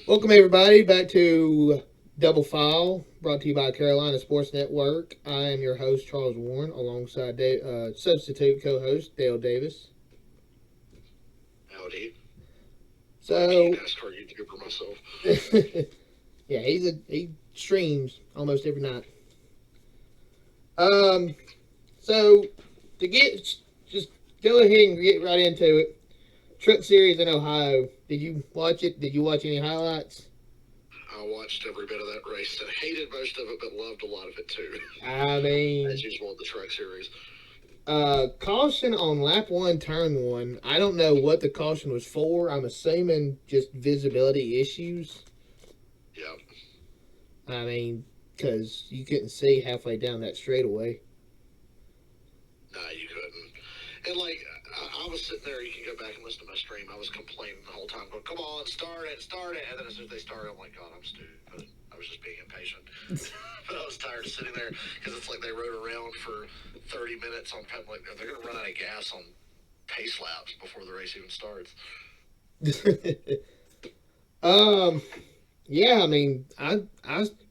Welcome everybody back to Double File, brought to you by Carolina Sports Network. I am your host Charles Warren, alongside substitute co-host Dale Davis. Howdy. RP So, NASCAR YouTuber myself. yeah, he streams almost every night. Um, so to get just go ahead and get right into it. Truck Series in Ohio. Did you watch it? Did you watch any highlights? I watched every bit of that race and hated most of it, but loved a lot of it too. I mean, As usual with the Truck Series. Caution on lap one, turn one. I don't know what the caution was for. I'm assuming just visibility issues. Yep. I mean, because you couldn't see halfway down that straightaway. Nah, you couldn't. And I was sitting there. You can go back and listen to my stream. I was complaining the whole time, going, "Come on, start it, start it!" And then as soon as they started, I'm like, "God, I'm stupid." I was just being impatient. But I was tired of sitting there because it's like they rode around for 30 minutes on ped. Like they're going to run out of gas on pace laps before the race even starts. um, yeah, I mean, I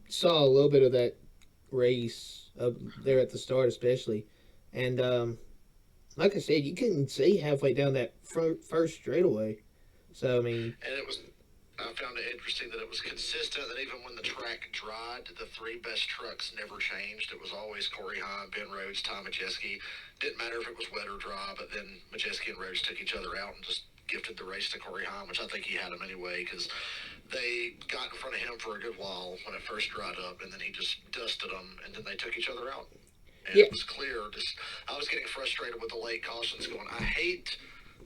saw a little bit of that race up there at the start, especially, and like I said, you couldn't see halfway down that first straightaway. So I mean, And it was I found it interesting that it was consistent. That even when the track dried, the three best trucks never changed. It was always Corey Heim, Ben Rhodes, Tom Majeski. Didn't matter if it was wet or dry, but then Majeski and Rhodes took each other out and just gifted the race to Corey Heim, which I think he had him anyway because they got in front of him for a good while when it first dried up, and then he just dusted them, and then they took each other out. And yeah, it was clear. Just I was getting frustrated with the late cautions. Going, I hate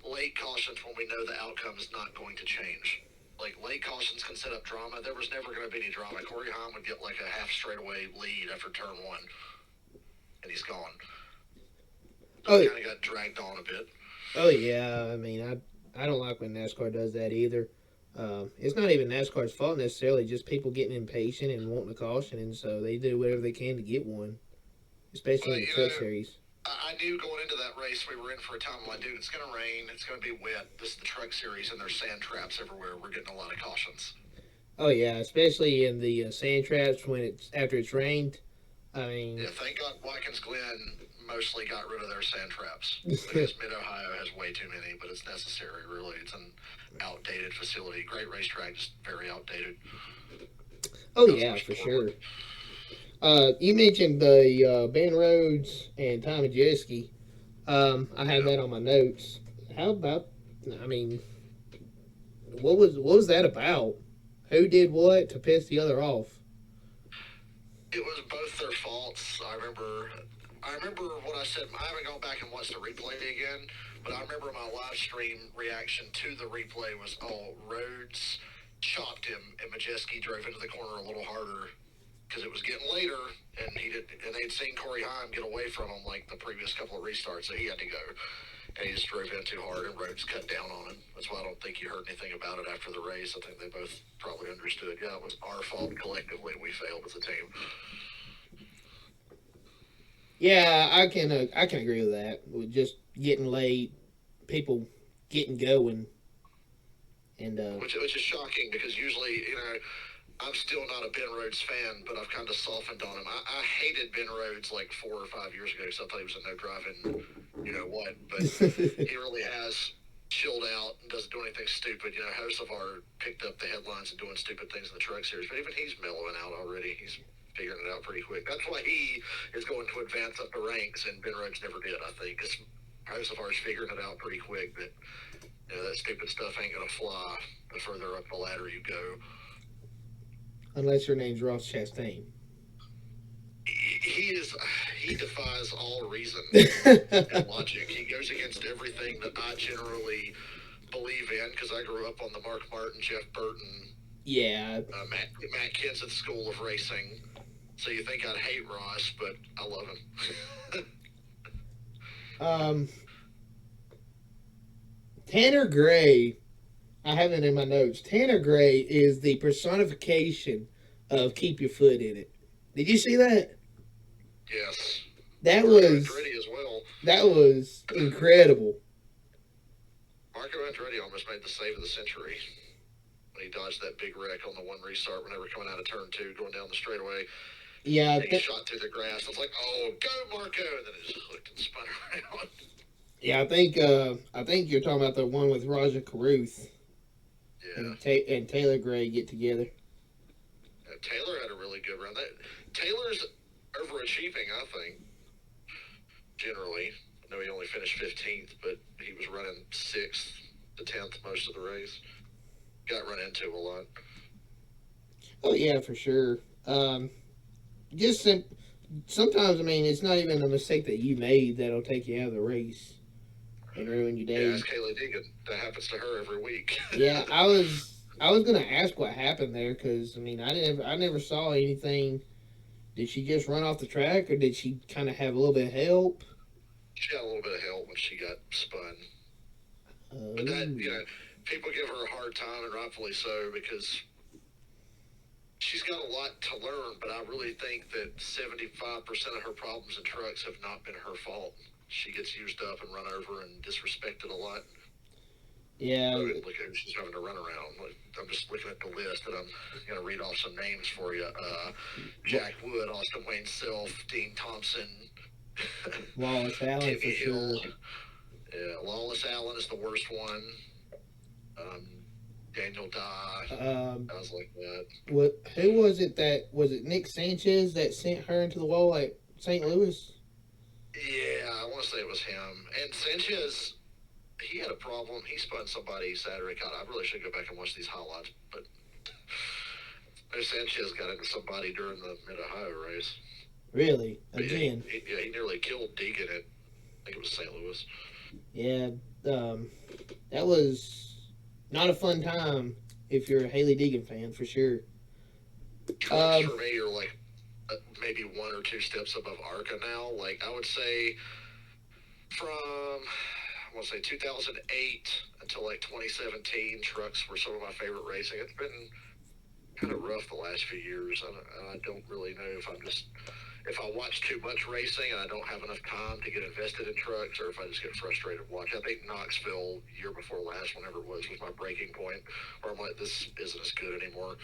late cautions when we know the outcome is not going to change. Like late cautions can set up drama. There was never going to be any drama. Corey Haim would get like a half straightaway lead after turn one, and he's gone. So it oh kind of got dragged on a bit. oh yeah. I mean, I don't like when NASCAR does that either. It's not even NASCAR's fault necessarily, just people getting impatient and wanting a caution, and so they do whatever they can to get one, especially in But the you Truck know, Series. I knew going into that race we were in for a time. I'm like, dude, it's going to rain. It's going to be wet. This is the Truck Series, and there's sand traps everywhere. We're getting a lot of cautions. Oh yeah, especially in the sand traps when it's after it's rained. I Yeah, mean, thank God Watkins Glen mostly got rid of their sand traps because Mid Ohio has way too many, but it's necessary, really. It's an outdated facility. Great racetrack, just very outdated. oh Not so yeah, much for poor work. sure. You mentioned the Ben Rhodes and Tommy Jeske. I have Yeah. that on my notes. How about? I mean, what was that about? Who did what to piss the other off? It was both their faults. I remember what I said. I haven't gone back and watched the replay again, but I remember my live stream reaction to the replay was, "Oh, Rhodes chopped him, and Majeski drove into the corner a little harder because it was getting later, and he did, and they'd seen Corey Heim get away from him like the previous couple of restarts, so he had to go, and he just drove in too hard, and Rhodes cut down on him. That's why I don't think you heard anything about it after the race. I think they both probably understood. Yeah, it was our fault collectively. We failed as a team. Yeah, I can agree with that. With just getting late, people getting going, and Which is shocking because usually, I'm still not a Ben Rhodes fan, but I've kind of softened on him. I hated Ben Rhodes like 4 or 5 years ago because I thought he was a no driving, you know what, but he really has chilled out and doesn't do anything stupid. Hocevar picked up the headlines and doing stupid things in the Truck Series, but even he's mellowing out already. He's figuring it out pretty quick. That's why he is going to advance up the ranks, and Ben Rhodes never did, I think, because Hocevar's figuring it out pretty quick that that stupid stuff ain't gonna fly the further up the ladder you go. unless your name's Ross Chastain. He is he defies all reason and logic. He goes against everything that I generally believe in because I grew up on the Mark Martin, Jeff Burton, Yeah. Matt Kenseth school of racing. So you think I'd hate Ross, but I love him. Um, Tanner Gray. I have it in my notes. Tanner Gray is the personification of keep your foot in it. Did you see that? Yes, That Marco was Andretti as well. that was incredible. Marco Andretti almost made the save of the century when he dodged that big wreck on the one restart whenever coming out of turn two, going down the straightaway. Yeah, And he shot through the grass. I was like, "Oh, go Marco!" And then it just hooked and spun around. yeah. I think you're talking about the one with Raja Caruth Yeah, and and Taylor Gray get together. Taylor had a really good run. Taylor's overachieving, I think. Generally, I know he only finished 15th, but he was running 6th to 10th most of the race. Got run into a lot. Oh yeah, for sure. Just sometimes, I mean, it's not even a mistake that you made that'll take you out of the race and ruin your Yeah, day. ask Kaylee Deegan. That happens to her every week. Yeah, I was gonna ask what happened there because I mean I never saw anything. Did she just run off the track or did she kind of have a little bit of help? She got a little bit of help when she got spun. But that, Oh, people give her a hard time, and rightfully so, because she's got a lot to learn. But I really think that 75% of her problems in trucks have not been her fault. She gets used up and run over and disrespected a lot. yeah. So look at she's having to run around. I'm just looking at the list, and I'm going to read off some names for you. Jack Wood, Austin Wayne Self, Dean Thompson, Wallace Allen for Timmy sure. Hill. Yeah, Lawless Allen is the worst one. Um, Daniel Dye. Um, I was like that. what? Who was it that was it? Nick Sanchez that sent her into the wall at St. Louis. Yeah, I want to say it was him. And Sanchez, he had a problem. He spun somebody Saturday. God, I really should go back and watch these highlights. But Sanchez got into somebody during the Mid Ohio race. Really? But yeah, Again? he nearly killed Deegan at, I think it was St. Louis. Yeah. Um, that was not a fun time if you're a Haley Deegan fan for sure. Trucks Um, for me are like maybe one or two steps above ARCA now. Like I would say from I want to say 2008 until like 2017, trucks were some of my favorite racing. It's been kind of rough the last few years. I don't really know if I'm just if I watch too much racing and I don't have enough time to get invested in trucks, or if I just get frustrated watching. I think Knoxville year before last, whenever it was my breaking point, where I'm like, this isn't as good anymore.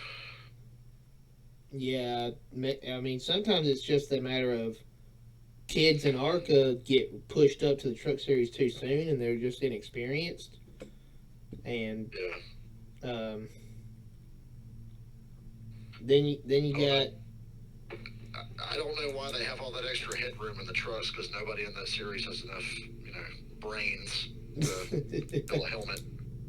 yeah. I mean, sometimes it's just a matter of kids in ARCA get pushed up to the Truck Series too soon, and they're just inexperienced. And Yeah, um, then you I don't know. got I don't know why they have all that extra headroom in the trucks because nobody in that series has enough, brains to fill a helmet.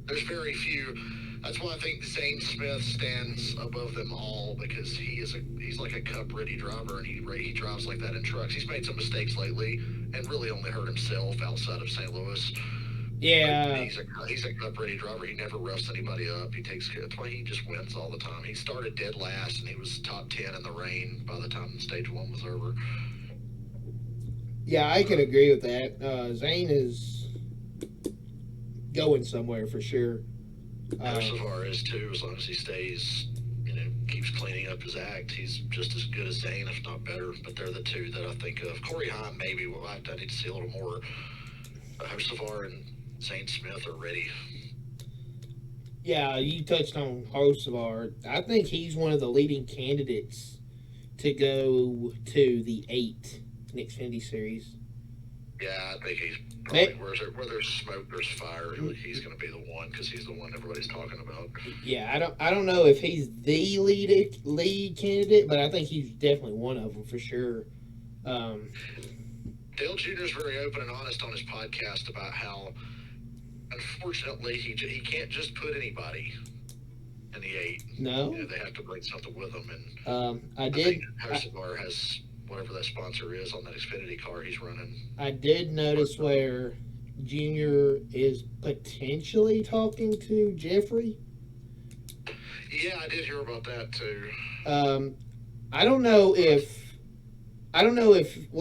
There's very few. That's why I think Zane Smith stands above them all because he's like a cup ready driver and he drives like that in trucks. He's made some mistakes lately and really only hurt himself outside of St. Louis. But yeah. he's a cup ready driver. He never roughs anybody up. He takes care. That's why he just wins all the time. He started dead last and he was top 10 in the rain by the time stage one was over. Yeah, I can agree with that. Zane is going somewhere for sure. Um, Hocevar is too, as long as he stays, keeps cleaning up his act. He's just as good as Zane, if not better. But they're the two that I think of. Corey Heim, maybe. Well, I need to see a little more. Hocevar and Zane Smith are ready. yeah, you touched on Hocevar. I think he's one of the leading candidates to go to the Xfinity series. Yeah, I think he's probably May- where there's smoke, there's fire. He's going to be the one because he's the one everybody's talking about. Yeah, I don't know if he's the lead candidate, but I think he's definitely one of them for sure. Um, Dale Jr. is very open and honest on his podcast about how, unfortunately, he can't just put anybody in the eight. no, They have to bring something with them, and I I think did. Hocevar has whatever that sponsor is on that Xfinity car he's running. I did notice where Junior is potentially talking to Jeffrey. Yeah, I did hear about that too. Um, I don't know if what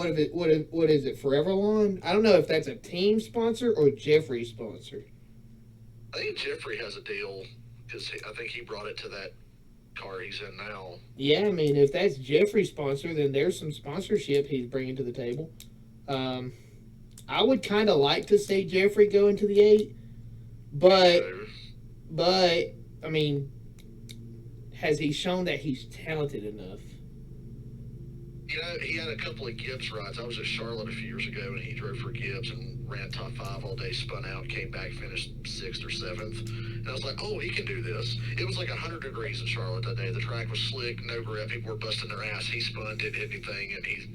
is it Foreverlawn? I don't know if that's a team sponsor or Jeffrey sponsor. I think Jeffrey has a deal because I think he brought it to that car he's in now. Yeah, I mean if that's Jeffrey's sponsor, then there's some sponsorship he's bringing to the table. Um, I would kind of like to see Jeffrey go into the eight, Me but too. but I mean has he shown that he's talented enough? You know, he had a couple of Gibbs rides. I was at Charlotte a few years ago, and he drove for Gibbs and ran top five all day, spun out, came back, finished sixth or seventh. And I was like, oh, he can do this. It was like 100 degrees in Charlotte that day. The track was slick, no grip. People were busting their ass. He spun, didn't hit anything, and he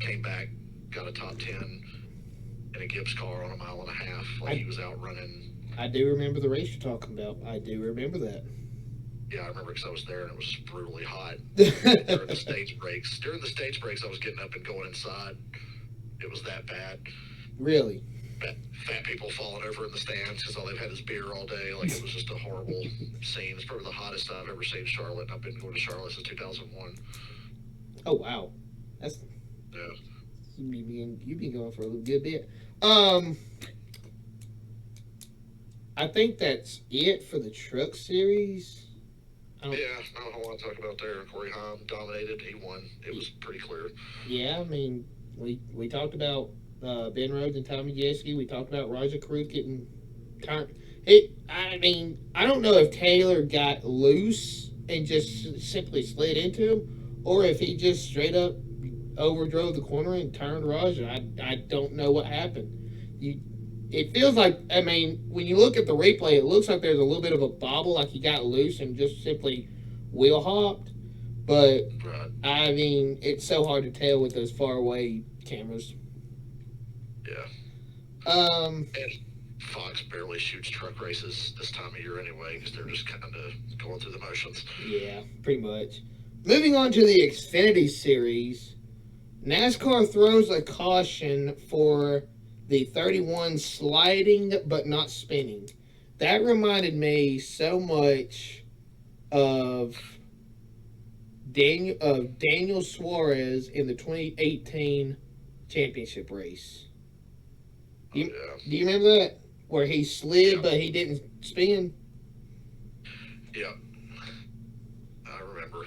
came back, got a top 10 in a Gibbs car on a mile and a half. Like he was out running. I do remember the race you're talking about. I do remember that. Yeah, I remember because I was there and it was brutally hot during the stage breaks. During the stage breaks, I was getting up and going inside. It was that bad. Really? Fat people falling over in the stands because all they've had is beer all day. Like, it was just a horrible scene. It's probably the hottest I've ever seen in Charlotte. And I've been going to Charlotte since 2001. Oh, wow. That's... Yeah. You've been going for a good bit. I think that's it for the truck series. Yeah, not a whole lot to talk about there. Corey Haim dominated. He won. It was pretty clear. Yeah, I mean, we talked about Ben Rhodes and Tommy Jeske. We talked about Roger Cruz getting tired. I mean, I don't know if Taylor got loose and just simply slid into him, or if he just straight up overdrove the corner and turned Roger. I don't know what happened. It feels like, I mean, when you look at the replay, it looks like there's a little bit of a bobble, like he got loose and just simply wheel hopped. But, Right. I mean, it's so hard to tell with those far away cameras. Yeah. Um, And Fox barely shoots truck races this time of year anyway because they're just kind of going through the motions. yeah, pretty much. Moving on to the Xfinity Series, NASCAR throws a caution for the 31 sliding but not spinning. That reminded me so much of Daniel Suarez in the 2018 championship race. Yeah. Do you remember that? Where he slid Yeah. but he didn't spin? Yeah. I remember.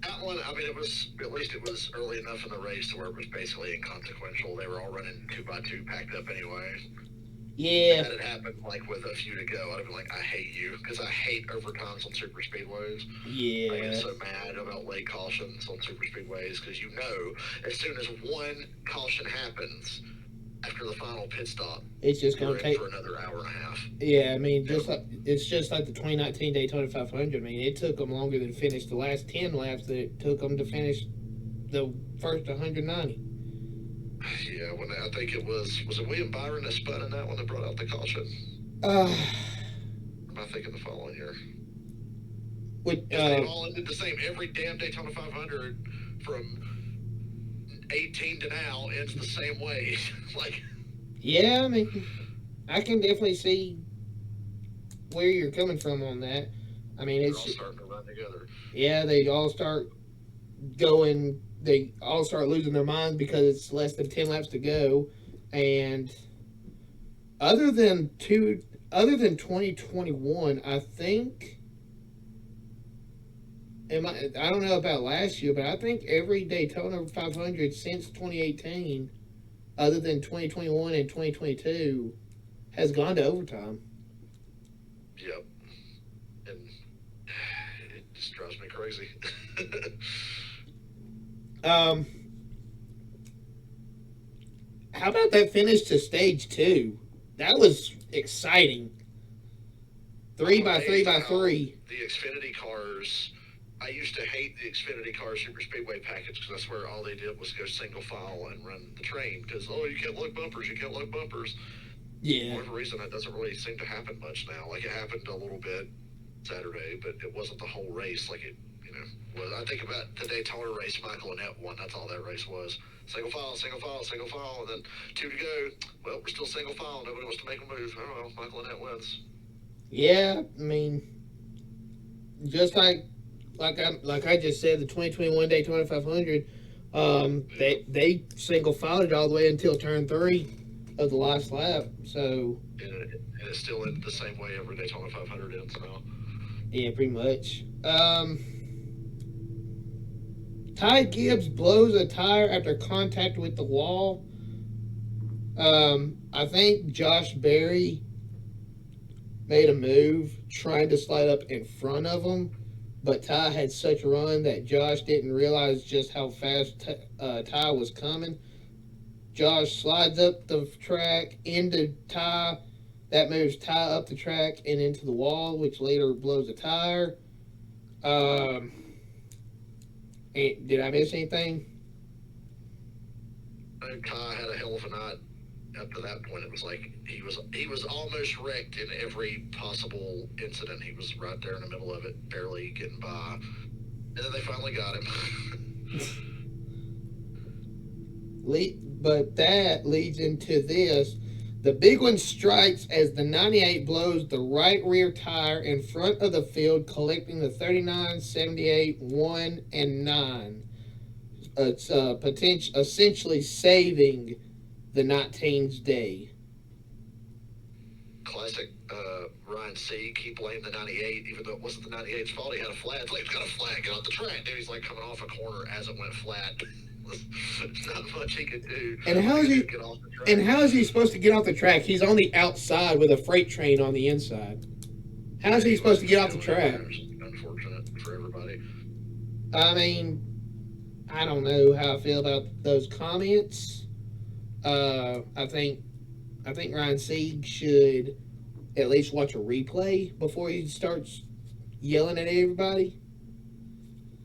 That one, I mean, it was, at least it was early enough in the race to where it was basically inconsequential. They were all running 2x2 packed up anyway. Yeah. Had it happened like with a few to go, I'd have been like, I hate you, because I hate overtimes on super speedways. I Yeah. get so mad about late cautions on super speedways because you know as soon as one caution happens after the final pit stop, It's just you're going to in take. for another hour and a half. Yeah, I mean, it's just like the 2019 Daytona 500. I mean, it took them longer than finish the last 10 laps that it took them to finish the first 190. Yeah, when I think it was it William Byron that spun in that one that brought out the caution? Uh, Am I thinking the following year? with They all ended the same. Every damn Daytona 500 from 18 to now ends the same way. Like, yeah, I mean, I can definitely see where you're coming from on that. I mean, they're it's all starting to run together. yeah, they all start going. They all start losing their minds because it's less than 10 laps to go, and other than 2021, I think. I don't know about last year, but I think every Daytona 500 since 2018, other than 2021 and 2022, has gone to overtime. Yep. And it just drives me crazy. How about that finish to stage 2? That was exciting. 3x3x3. The Xfinity cars, I used to hate the Xfinity car super speedway package because that's where all they did was go single file and run the train because, oh, you can't look bumpers. For Yeah. whatever reason, that doesn't really seem to happen much now. Like, it happened a little bit Saturday, but it wasn't the whole race like it, was. I think about the Daytona race Michael Annett won. That's all that race was. Single file, and then 2 to go. Well, we're still single file. Nobody wants to make a move. Oh, well, Michael Annett wins. Yeah, I mean, just like I just said, the 2021 Daytona 500, they single filed it all the way until turn 3 of the last lap. So And it's still in the same way every Daytona 500 ends now. yeah, pretty much. Ty Gibbs blows a tire after contact with the wall. I think Josh Berry made a move trying to slide up in front of him, but Ty had such a run that Josh didn't realize just how fast Ty was coming. Josh slides up the track into Ty. That moves Ty up the track and into the wall, which later blows a tire. Um, did I miss anything? I think Ty had a hell of a night. After that point, it was like he was almost wrecked in every possible incident. He was right there in the middle of it, barely getting by, and then they finally got him. But that leads into this. The big one strikes as the 98 blows the right rear tire in front of the field, collecting the 39, 78, 1, and 9. It's essentially saving the 19's day. Classic Ryan Sieg. He blamed the 98, even though it wasn't the 98's fault. He had a flat. It's like, he's got a flat. Get off the track. Then he's like coming off a corner as it went flat. There's not much he could do. And how is he? Get off the track. And how is he supposed to get off the track? He's on the outside with a freight train on the inside. How is he supposed to get off the track? Unfortunate for everybody. I mean, I don't know how I feel about those comments. I think Ryan Sieg should at least watch a replay before he starts yelling at everybody.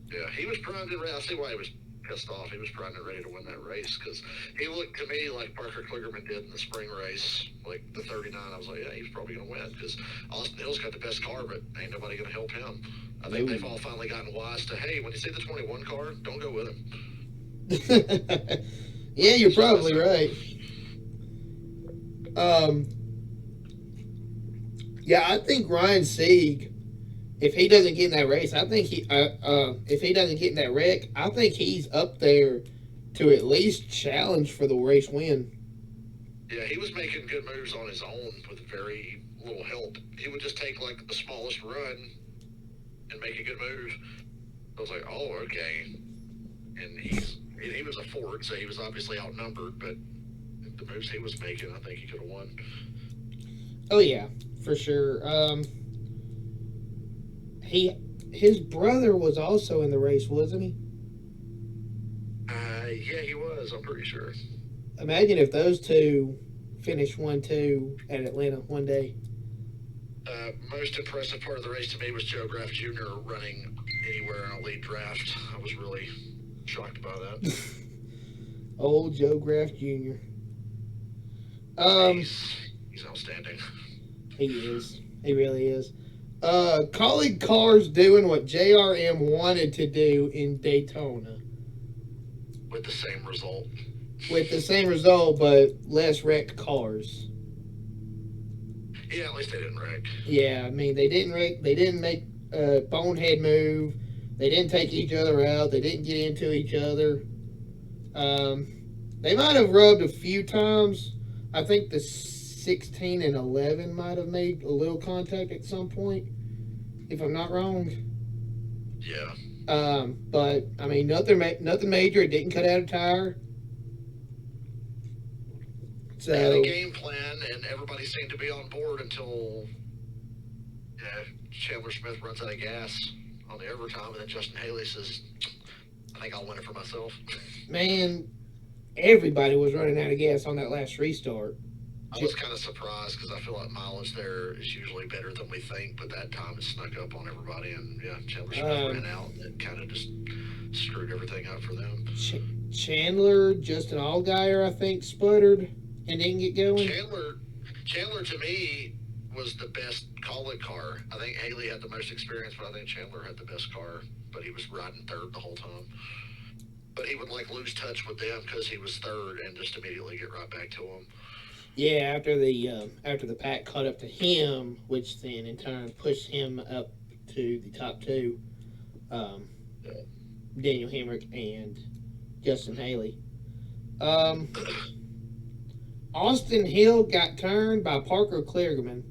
Yeah, he was primed and ready. I see why he was pissed off. He was primed and ready to win that race because he looked to me like Parker Kligerman did in the spring race, like the 39. I was like, yeah, he's probably going to win because Austin Hill's got the best car, but ain't nobody going to help him. I think they've all finally gotten wise to, hey, when you see the 21 car, don't go with him. Yeah, you're probably right. Yeah, I think Ryan Sieg, if he doesn't get in that race, I think if he doesn't get in that wreck, I think he's up there to at least challenge for the race win. Yeah, he was making good moves on his own with very little help. He would just take like the smallest run and make a good move. I was like, oh, okay. And he was a Ford, so he was obviously outnumbered, but the moves he was making, I think he could have won. Oh yeah, for sure. His brother was also in the race, wasn't he? Yeah, he was. I'm pretty sure. Imagine if those two finished 1-2 at Atlanta one day. Most impressive part of the race to me was Joe Graff Jr. running anywhere in a lead draft. I was really shocked by that. Old Joe Graff Jr. He's outstanding. He is. He really is. Colleague cars doing what JRM wanted to do in Daytona. With the same result. With the same result, but less wrecked cars. Yeah, at least they didn't wreck. Yeah, I mean, they didn't wreck. They didn't make a bonehead move. They didn't take each other out. They didn't get into each other. They might have rubbed a few times. I think the 16 and 11 might have made a little contact at some point, if I'm not wrong. Yeah. But I mean, nothing major. It didn't cut out a tire. So they had a game plan, and everybody seemed to be on board until Chandler Smith runs out of gas on the overtime, and then Justin Haley says, "I think I'll win it for myself." Man, everybody was running out of gas on that last restart. I was kind of surprised because I feel like mileage there is usually better than we think, but that time it snuck up on everybody, and yeah, Chandler Smith ran out, and it kind of just screwed everything up for them. Chandler, Justin Allgaier, I think, sputtered and didn't get going. Chandler to me was the best call-it car. I think Haley had the most experience, but I think Chandler had the best car, but he was riding third the whole time. But he would like lose touch with them because he was third and just immediately get right back to them. Yeah, after the pack caught up to him, which then in turn pushed him up to the top two, Daniel Hemrick and Justin Haley. Austin Hill got turned by Parker Kligerman.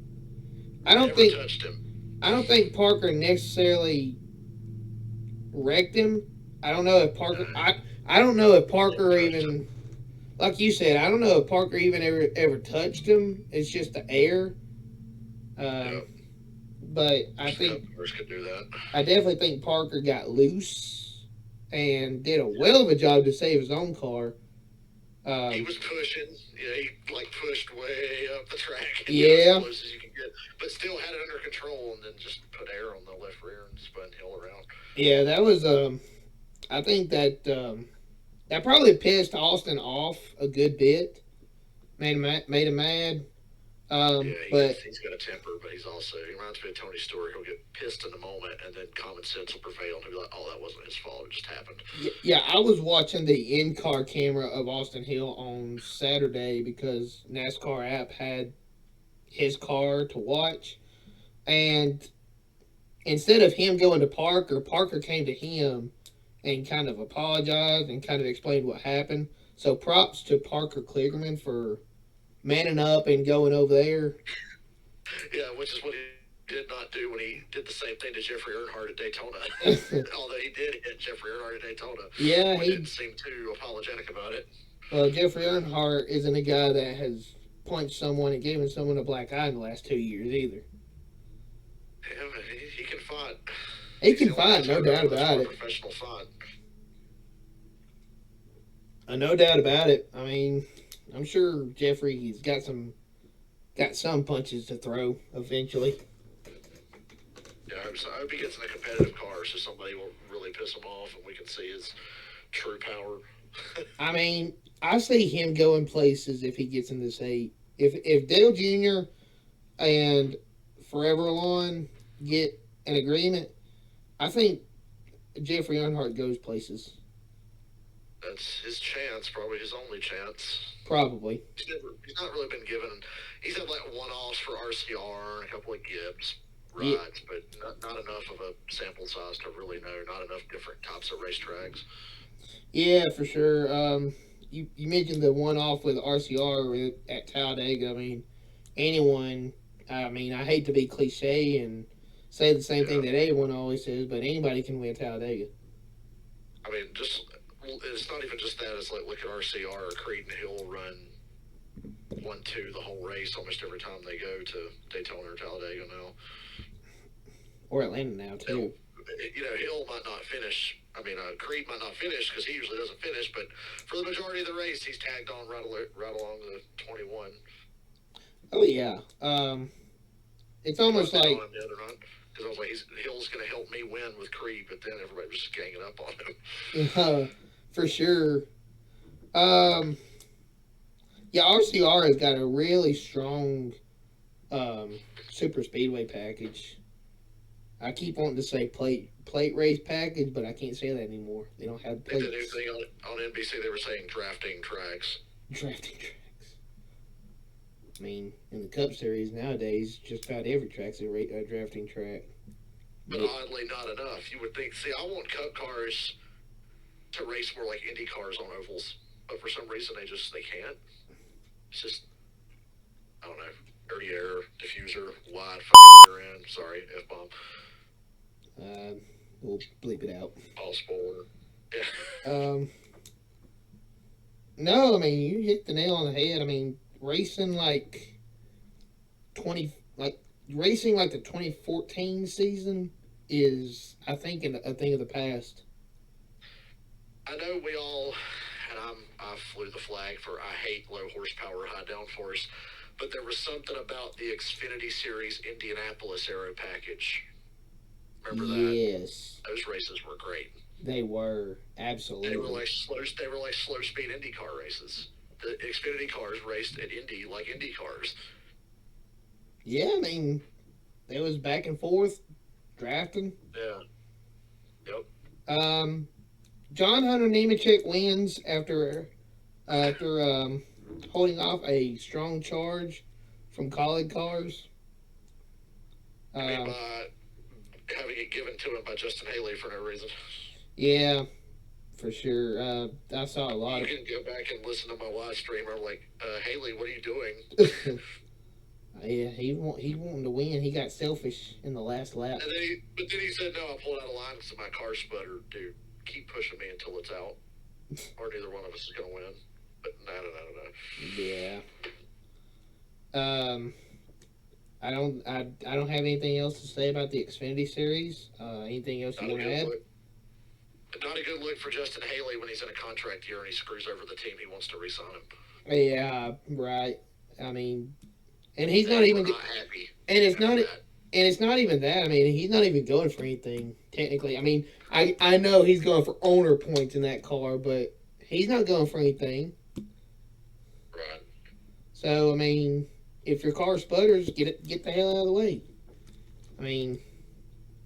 I don't think Parker necessarily wrecked him. I don't know if Parker. I don't know if Parker even. Like you said, I don't know if Parker even ever touched him. It's just the air. but Wish the Cup cars could do that. I definitely think Parker got loose and did a well of a job to save his own car. He Um, was pushing. Yeah, he like pushed way up the track and got as yeah, close as you could get, but still had it under control, and then just put air on the left rear and spun Hill around. yeah, that was. I think that probably pissed Austin off a good bit, made him mad. Yeah, But he's got a temper, but he reminds me of Tony Stewart. He'll get pissed in the moment, and then common sense will prevail, and he'll be like, "Oh, that wasn't his fault. It just happened." yeah, I was watching the in-car camera of Austin Hill on Saturday because NASCAR app had his car to watch, and instead of him going to Parker, Parker came to him and kind of apologized and kind of explained what happened. So props to Parker Kligerman for manning up and going over there. Yeah, which is what he did not do when he did the same thing to Jeffrey Earnhardt at Daytona. Although he did hit Jeffrey Earnhardt at Daytona, Yeah, but didn't he. seem too apologetic about it. Well, Jeffrey Earnhardt isn't a guy that has punched someone and given someone a black eye in the last 2 years either. Yeah, man, he can fight. He He's can the only fight, no NASCAR doubt driver that's about more it. professional fight. No doubt about it. I mean, I'm sure Jeffrey's got some punches to throw eventually. Yeah, I hope he gets in a competitive car so somebody will really piss him off and we can see his true power. I mean, I see him going places if he gets in this eight. If Dale Jr. and Forever Lawn get an agreement, I think Jeffrey Earnhardt goes places. That's his chance, probably his only chance. Probably. He's not really been given. He's had like one-offs for RCR and a couple of Gibbs Yeah, rides, but not enough of a sample size to really know. Not enough different types of racetracks. yeah, for sure. You mentioned the one off with RCR at Talladega. I mean, anyone. I mean, I hate to be cliche and say the same thing Yeah, that everyone always says, but anybody can win Talladega. I mean, just it's not even just that. It's like look at RCR or Creed and Hill run 1-2 the whole race almost every time they go to Daytona or Talladega now. Or Atlanta now Hill, too. Hill might not finish. I mean, Creed might not finish because he usually doesn't finish. But for the majority of the race, he's tagged on right along the 21. Oh yeah. It's I almost posted on like him the other night because I was like, Hill's going to help me win with Creed, but then everybody was just ganging up on him. for sure. Um, yeah, RCR has got a really strong super speedway package. I keep wanting to say plate race package, but I can't say that anymore. They don't have I think the new plates. thing on NBC they were saying drafting tracks. Drafting tracks. I mean, in the Cup Series nowadays, just about every track's a drafting track. But But oddly, not enough. You would think. See, I want Cup cars to race more like Indy cars on ovals, but for some reason they can't. It's just I don't know. Dirty air, diffuser, wide fucking rear end. Sorry, f bomb. uh, we'll bleep it out. All spoiler. Yeah. Um, no, I mean you hit the nail on the head. I mean racing like 20 like racing like the 2014 season is I think a thing of the past. I know we all, and I flew the flag for I hate low horsepower, high downforce, but there was something about the Xfinity Series Indianapolis Aero package. Remember that? Yes, Those races were great. they were They were absolutely. like slow. They were like slow speed Indy car races. The Xfinity cars raced at Indy like Indy cars. Yeah, I mean it was back and forth drafting. Yeah. Yep. Um, John Hunter Nemechek wins after holding off a strong charge from colleague cars. I mean, Um, by having it given to him by Justin Haley for no reason. yeah, for sure. I saw a lot You of. can go back and listen to my live stream. I'm like, Haley, what are you doing? Yeah, he wanted to win. He got selfish in the last lap. But then he said, no, I pulled out of line because my car sputtered. Dude, keep pushing me until it's out, or neither one of us is gonna win. But no. Yeah. Um, I don't have anything else to say about the Xfinity series. Anything else you Not a want to good add? look. Not a good look for Justin Haley when he's in a contract year and he screws over the team he wants to re-sign him. Yeah, right. I mean, and he's not They were even, not happy, and it's not, after and that. it's not even that. I mean, he's not even going for anything technically. I mean, I know he's going for owner points in that car, but he's not going for anything. Right. So I mean, if your car sputters, get the hell out of the way. I mean,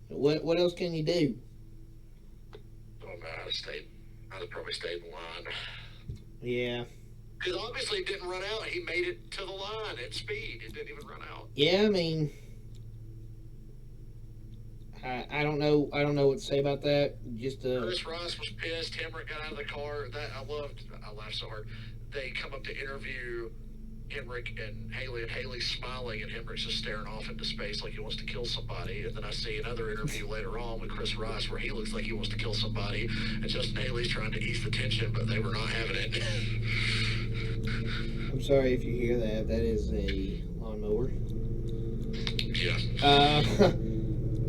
what else can you do? Oh man, I'd have probably stayed in line. Yeah, Because obviously it didn't run out. He made it to the line at speed. It didn't even run out. yeah. I mean, I don't know what to say about that. Just Chris Rice was pissed. Hemrick got out of the car. That I loved. I laughed so hard. They come up to interview Hemrick and Haley's smiling, and Hemrick's just staring off into space like he wants to kill somebody. And then I see another interview later on with Chris Rice where he looks like he wants to kill somebody, and Justin Haley's trying to ease the tension, but they were not having it. I'm sorry if you hear that. That is a lawnmower. Yeah.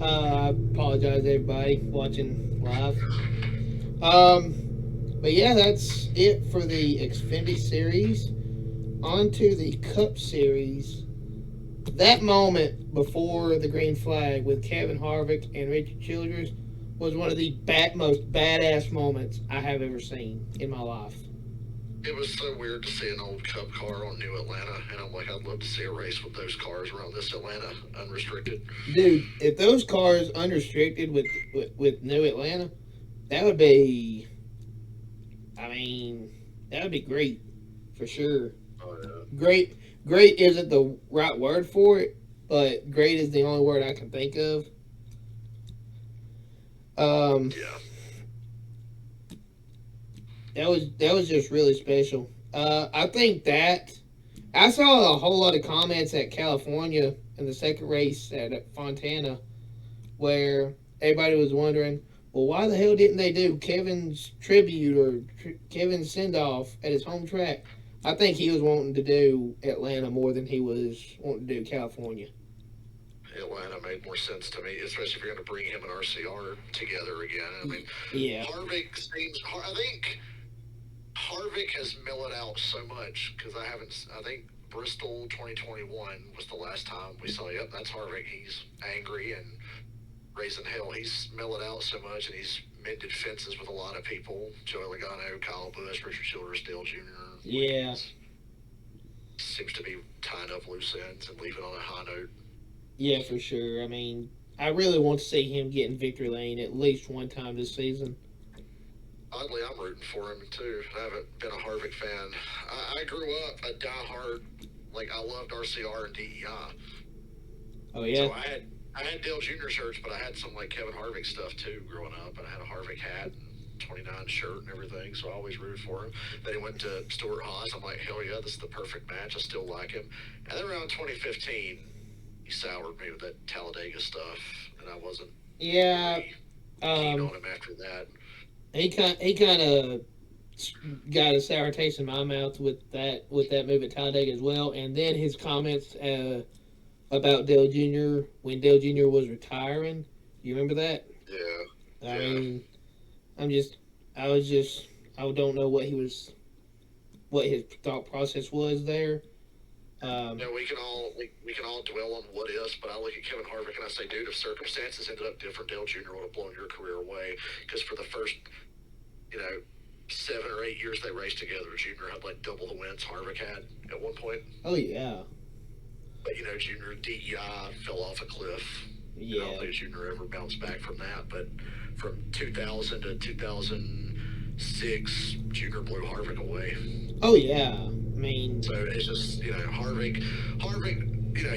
I apologize everybody watching live. Um, but yeah, that's it for the Xfinity series. On to the Cup series. That moment before the green flag with Kevin Harvick and Richard Childress was one of the most badass moments I have ever seen in my life. It was so weird to see an old Cup car on New Atlanta, and I'm like, I'd love to see a race with those cars around this Atlanta, unrestricted. Dude, if those cars unrestricted with New Atlanta, that would be, I mean, that would be great for sure. Oh yeah. Great isn't the right word for it, but great is the only word I can think of. Um, Yeah. that was just really special. I think that I saw a whole lot of comments at California in the second race at Fontana where everybody was wondering, well, why the hell didn't they do Kevin's tribute or Kevin's send off at his home track? I think he was wanting to do Atlanta more than he was wanting to do California. Atlanta made more sense to me, especially if you're going to bring him and RCR together again. I mean, Yeah, Harvick seems. I think Harvick has mellowed out so much because I haven't. I think Bristol 2021 was the last time we saw. Yep, that's Harvick. He's angry and raising hell. He's mellowed out so much, and he's mended fences with a lot of people. Joey Logano, Kyle Busch, Richard Childress, Dale Jr. yeah, Seems to be tying up loose ends and leaving on a high note. yeah, for sure. I mean, I really want to see him get in victory lane at least one time this season. Oddly, I'm rooting for him too. I haven't been a Harvick fan. I grew up a diehard, like I loved RCR and DEI. Oh yeah, So I had Dale Jr. shirts, but I had some like Kevin Harvick stuff too growing up, and I had a Harvick hat and 29 shirt and everything. So I always rooted for him. Then he went to Stuart Haas. I'm like, hell yeah, this is the perfect match. I still like him. And then around 2015, he soured me with that Talladega stuff, and I wasn't yeah. really keen Um, on him after that. he kind of got a sour taste in my mouth with that move at Talladega as well, and then his comments about Dale Jr. when Dale Jr. was retiring. You remember that? Yeah, I yeah. mean, I'm just, I was just, I don't know what his thought process was there. Um, No, we can all dwell on what ifs, but I look at Kevin Harvick and I say, dude, if circumstances ended up different, Dale Jr. would have blown your career away. Because for the first, 7 or 8 years they raced together, Jr. had like double the wins Harvick had at one point. oh yeah, But Jr. DEI fell off a cliff. I don't yeah, think Jr. ever bounced back from that. But from 2000 to 2006, Jr. blew Harvick away. oh yeah. I mean, So it's just, Harvick,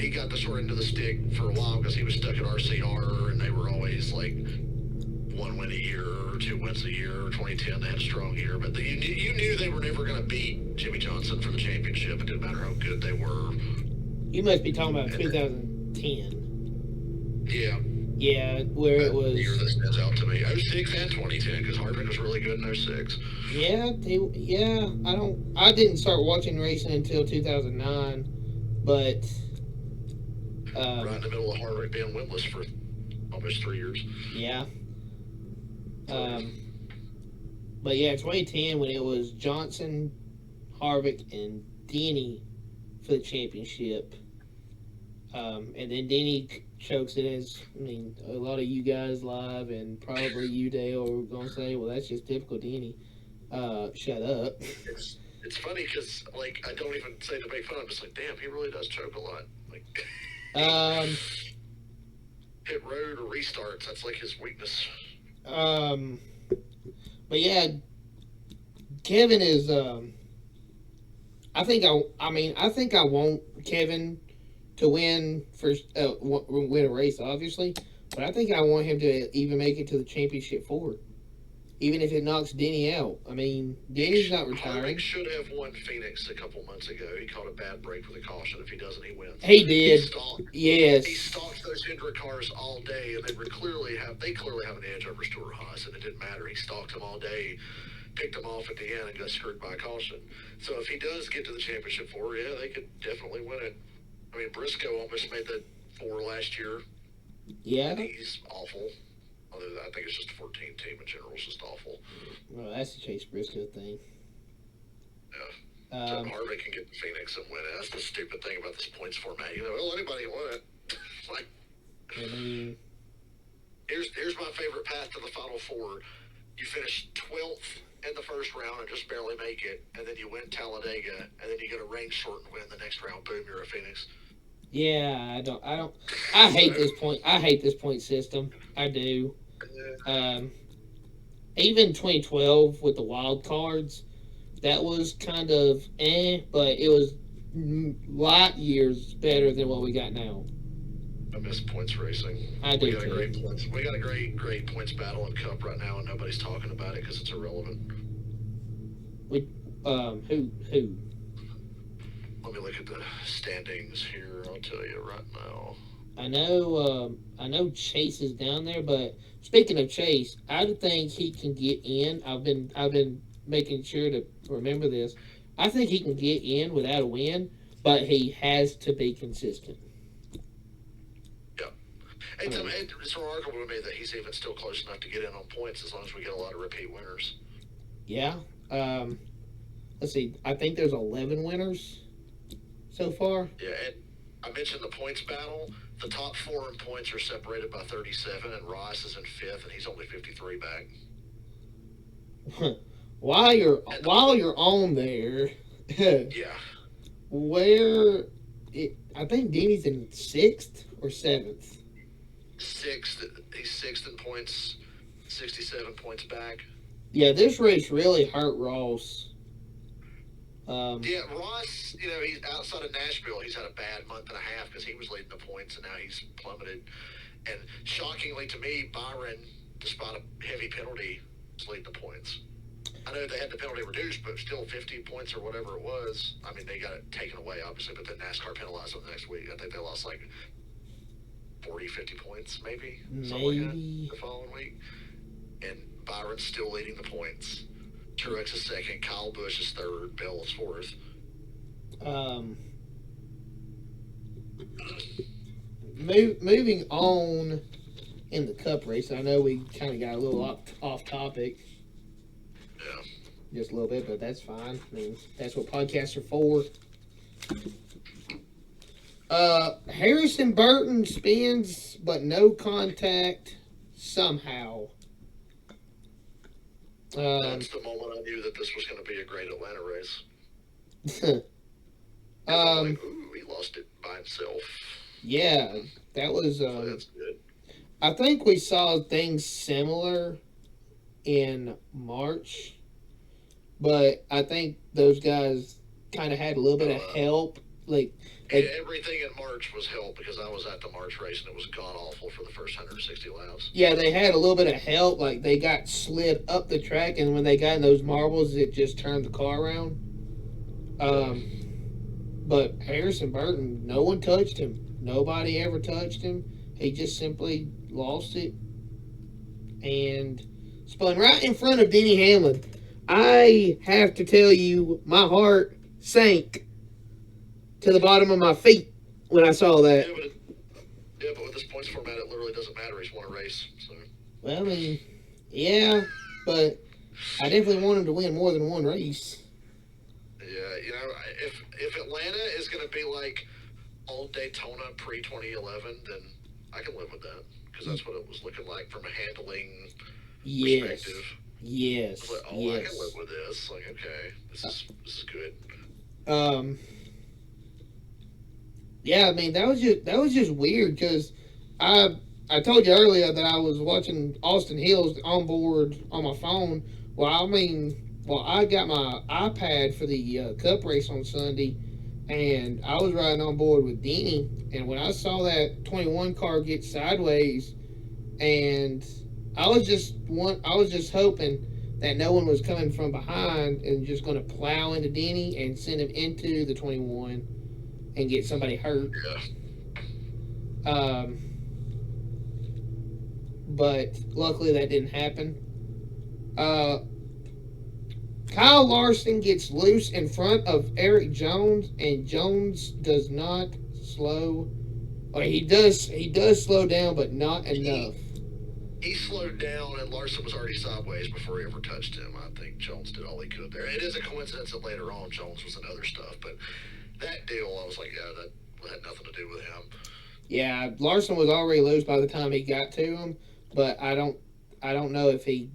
he got the short end of the stick for a while because he was stuck at RCR and they were always like 1 win a year or 2 wins a year. 2010 they had a strong year, but you knew they were never going to beat Jimmy Johnson for the championship. It didn't matter how good they were. you must be talking about And 2010. yeah, Yeah, where it the year that was. stands out to me. 06 and 2010 because Harvick was really good in 06. Yeah, yeah. I didn't start watching racing until 2009, but right in the middle of Harvick being winless for almost 3 years. Yeah. So, But yeah, 2010 when it was Johnson, Harvick, and Denny for the championship. And then Denny chokes it, as I mean, a lot of you guys live and probably you, Dale, are going to say, well, that's just typical Denny. Shut up. it's funny because like I don't even say to make fun. I'm just like, damn, he really does choke a lot. Like um, hit road or restarts. That's like his weakness. um, but yeah, Kevin is. I think I want Kevin to win win a race, obviously. But I think I want him to even make it to the championship four, even if it knocks Denny out. I mean, Denny's not retiring. Harvick should have won Phoenix a couple months ago. He caught a bad break with a caution. If he doesn't, he wins. He did. Yes. He stalked those Hendrick cars all day, and they clearly have an edge over Stuart Haas, and it didn't matter. He stalked them all day, picked them off at the end, and got screwed by a caution. So if he does get to the championship four, yeah, they could definitely win it. I mean, Briscoe almost made the four last year. Yeah. And he's awful. Although I think it's just a 14 team in general. It's just awful. Well, that's the Chase Briscoe thing. Yeah. So Harvick can get to Phoenix and win it. That's the stupid thing about this points format. Well, anybody can win it. Like, I mean, here's my favorite path to the Final Four. You finish 12th in the first round and just barely make it, and then you win Talladega, and then you get a rain shortened win the next round. Boom, you're a Phoenix. Yeah, I hate this point. I hate this point system. I do. Even 2012 with the wild cards, that was kind of but it was light years better than what we got now. I miss points racing. I do We got too. a great points battle in Cup right now, and nobody's talking about it because it's irrelevant. Who? Let me look at the standings here. I'll tell you right now. I know Chase is down there, but speaking of Chase, I think he can get in. I've been making sure to remember this. I think he can get in without a win, but he has to be consistent. Yeah. It's remarkable to me that he's even still close enough to get in on points as long as we get a lot of repeat winners. Yeah. Let's see. I think there's 11 winners so far. Yeah, and I mentioned the points battle. The top four in points are separated by 37, and Ross is in fifth, and he's only 53 back. While you're on there, Yeah. I think Denny's in sixth or seventh. Sixth. He's sixth in points, 67 points back. Yeah, this race really hurt Ross. Yeah, Ross, he's outside of Nashville. He's had a bad month and a half because he was leading the points, and now he's plummeted. And shockingly to me, Byron, despite a heavy penalty, is leading the points. I know they had the penalty reduced, but still 50 points or whatever it was. I mean, they got it taken away, obviously, but then NASCAR penalized them the next week. I think they lost like 40, 50 points, maybe. Something like that the following week. And Byron's still leading the points. Truex is second, Kyle Busch is third, Bell is fourth. Moving on in the Cup race, I know we kind of got a little off topic. Yeah. Just a little bit, but that's fine. I mean, that's what podcasts are for. Harrison Burton spins, but no contact somehow. That's the moment I knew that this was going to be a great Atlanta race. Ooh, he lost it by himself. Yeah, that was. So that's good. I think we saw things similar in March, but I think those guys kind of had a little bit of help. Everything in March was help because I was at the March race and it was god awful for the first 160 laps. Yeah, they had a little bit of help. Like they got slid up the track, and when they got in those marbles, it just turned the car around. But Harrison Burton, no one touched him. Nobody ever touched him. He just simply lost it and spun right in front of Denny Hamlin. I have to tell you, my heart sank to the bottom of my feet when I saw that. Yeah, Yeah, but with this points format, it literally doesn't matter. He's won a race. So Well, I mean, yeah, but I definitely want him to win more than one race. yeah, if Atlanta is going to be like old Daytona pre 2011, then I can live with that because Y- that's what it was looking like from a handling perspective. yes, I was like, yes, oh, I can live yes. with this. Like, okay, this is good. Um, yeah, I mean that was just weird because I I told you earlier that I was watching Austin Hills on board on my phone. Well, I mean, well, I got my iPad for the Cup race on Sunday, and I was riding on board with Denny. And when I saw that 21 car get sideways, and I was just hoping that no one was coming from behind and just going to plow into Denny and send him into the 21 and get somebody hurt. Yeah, Um, but luckily that didn't happen. Uh, Kyle Larson gets loose in front of Eric Jones, and Jones does not slow. Or he does slow down, but not he enough. he slowed down, and Larson was already sideways before he ever touched him. I think Jones did all he could there. It is a coincidence that later on Jones was in other stuff, but that deal, I was like, yeah, that had nothing to do with him. Yeah, Larson was already loose by the time he got to him, but I don't know if he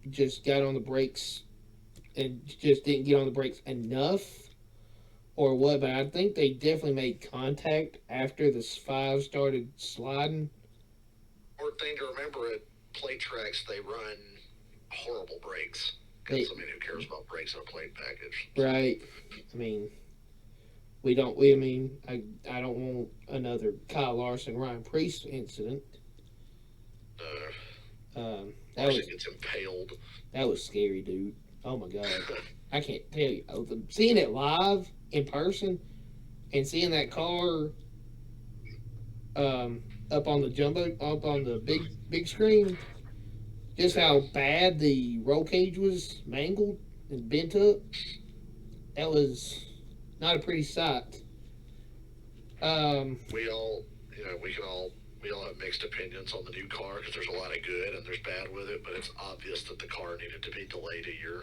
just got on the brakes and just didn't get on the brakes enough or what. But I think they definitely made contact after the five started sliding. Important thing to remember at plate tracks, they run horrible brakes. They Because, I mean, who cares about brakes in a plate package? So, right. I mean, we don't. We I mean, I don't want another Kyle Larson Ryan Priest incident. That Larson was gets impaled. scary, dude. Oh my god, I can't tell you. Seeing it live in person and seeing that car um, up on the big screen, just Yeah, how bad the roll cage was mangled and bent up. That was not a pretty sight. Um, we all, we all have mixed opinions on the new car because there's a lot of good and there's bad with it, but it's obvious that the car needed to be delayed a year.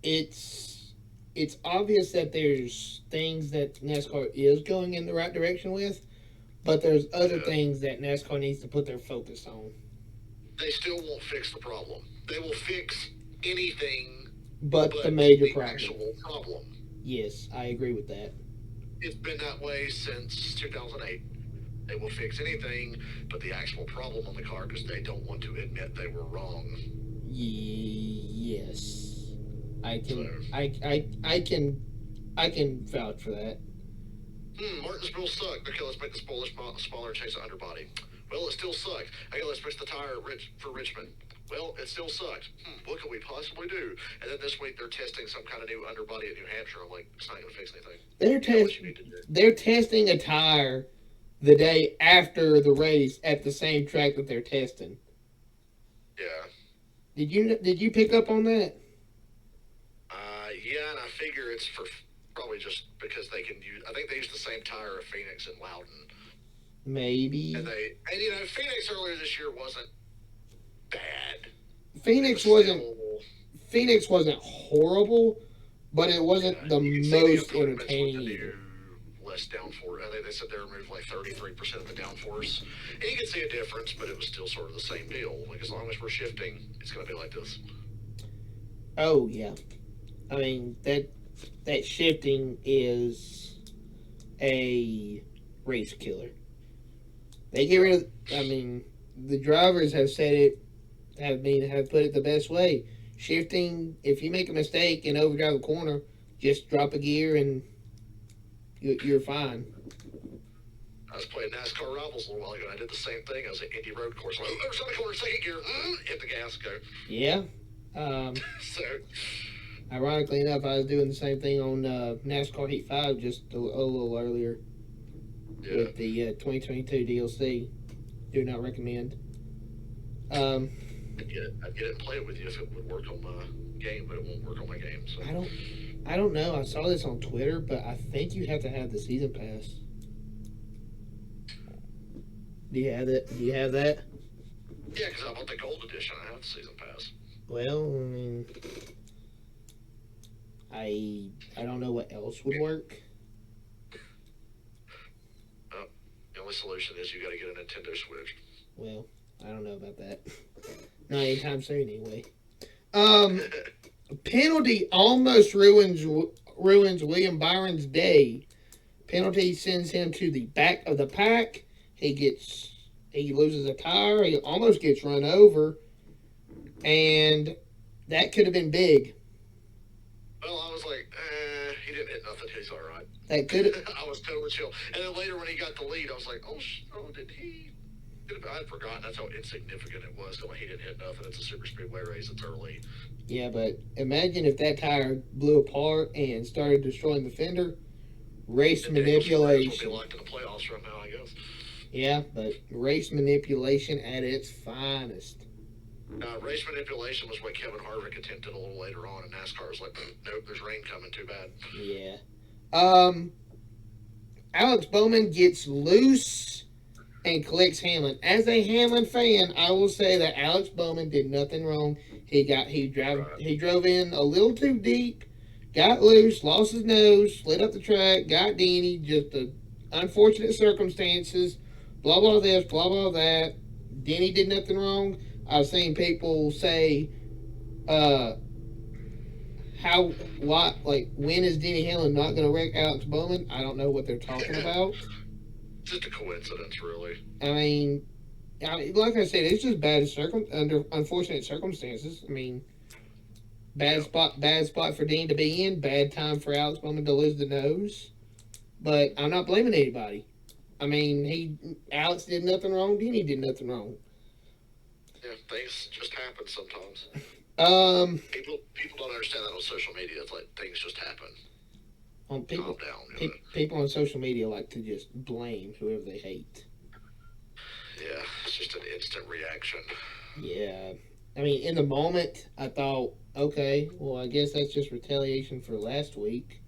it's it's obvious that there's things that NASCAR is going in the right direction with, but there's other Yeah. things that NASCAR needs to put their focus on. They still won't fix the problem. They will fix anything But the but major the problem. actual problem. Yes, I agree with that. It's been that way since 2008. They will fix anything but the actual problem on the car because they don't want to admit they were wrong. Yes, I So, can. I can vouch for that. Martinsville sucked. Okay, let's make the spoiler smaller and change the underbody. Well, it still sucked. Okay, let's fix the tire for Richmond. Well, it still sucked. What could we possibly do? And then this week they're testing some kind of new underbody at New Hampshire. I'm like, it's not going to fix anything. They're You know what test you need to do. they're testing a tire the day after the race at the same track that they're testing. Yeah. Did you pick up on that? Yeah, and I figure it's for probably just because they can use. I think they use the same tire at Phoenix and Loudon, Maybe and Phoenix earlier this year wasn't bad. It was Phoenix wasn't still. Phoenix wasn't horrible, but it wasn't Yeah, the you can see the most improvements with the entertaining new either. less downforce. I think they said they removed like 33% of the downforce, and you can see a difference, but it was still sort of the same deal. Like as long as we're shifting, it's going to be like this. Oh yeah, I mean that shifting is a race killer. They get Yeah, rid of. I mean, the drivers have said it. Have put it the best way. Shifting. If you make a mistake and overdrive a corner, just drop a gear and you're fine. I was playing NASCAR Rivals a little while ago. And I did the same thing. I was at Indy Road Course. Oh, there's on the corner, second gear. Hit the gas, go. Yeah. Um, So, Ironically enough, I was doing the same thing on NASCAR Heat 5 just a little earlier yeah. with the 2022 DLC. Do not recommend. Um, I'd get it and play it with you if it would work on my game, but it won't work on my game. So, I don't. I don't know. I saw this on Twitter, but I think you have to have the season pass. Do you have that? Do you have that? Yeah, because I bought the gold edition. I have the season pass. Well, I mean, I don't know what else would work. The only solution is you got to get a Nintendo Switch. Well, I don't know about that. Not anytime soon, anyway. Um, Penalty almost ruins William Byron's day. Penalty sends him to the back of the pack. He loses a tire. He almost gets run over, and that could have been big. Well, I was like, he didn't hit nothing. He's all right. That could. I was totally chill. And then later when he got the lead, I was like, oh, did he? I'd forgotten. That's how insignificant it was. Like, he didn't hit nothing. It's a super speedway race. It's early. Yeah, but imagine if that tire blew apart and started destroying the fender. Race manipulation. Will be locked in the playoffs right now, I guess. Yeah, but race manipulation at its finest. Race manipulation was what Kevin Harvick attempted a little later on, and NASCAR was like, nope, there's rain coming. Too bad. Yeah. Alex Bowman gets loose and collects Hamlin. As a Hamlin fan, I will say that Alex Bowman did nothing wrong. He drove in a little too deep, got loose, lost his nose, slid up the track, got Denny. Just the unfortunate circumstances. Blah blah this, blah blah that. Denny did nothing wrong. I've seen people say, when is Denny Hamlin not going to wreck Alex Bowman? I don't know what they're talking about. Just a coincidence, really. I mean, like I said, it's just under unfortunate circumstances. I mean, bad spot for Dean to be in, bad time for Alex Bowman to lose the nose. But I'm not blaming anybody. I mean, Alex did nothing wrong. Denny did nothing wrong. Yeah, things just happen sometimes. People don't understand that on social media. It's like things just happen. Calm down. People on social media like to just blame whoever they hate. Yeah, it's just an instant reaction. Yeah. I mean, in the moment, I thought, okay, well, I guess that's just retaliation for last week.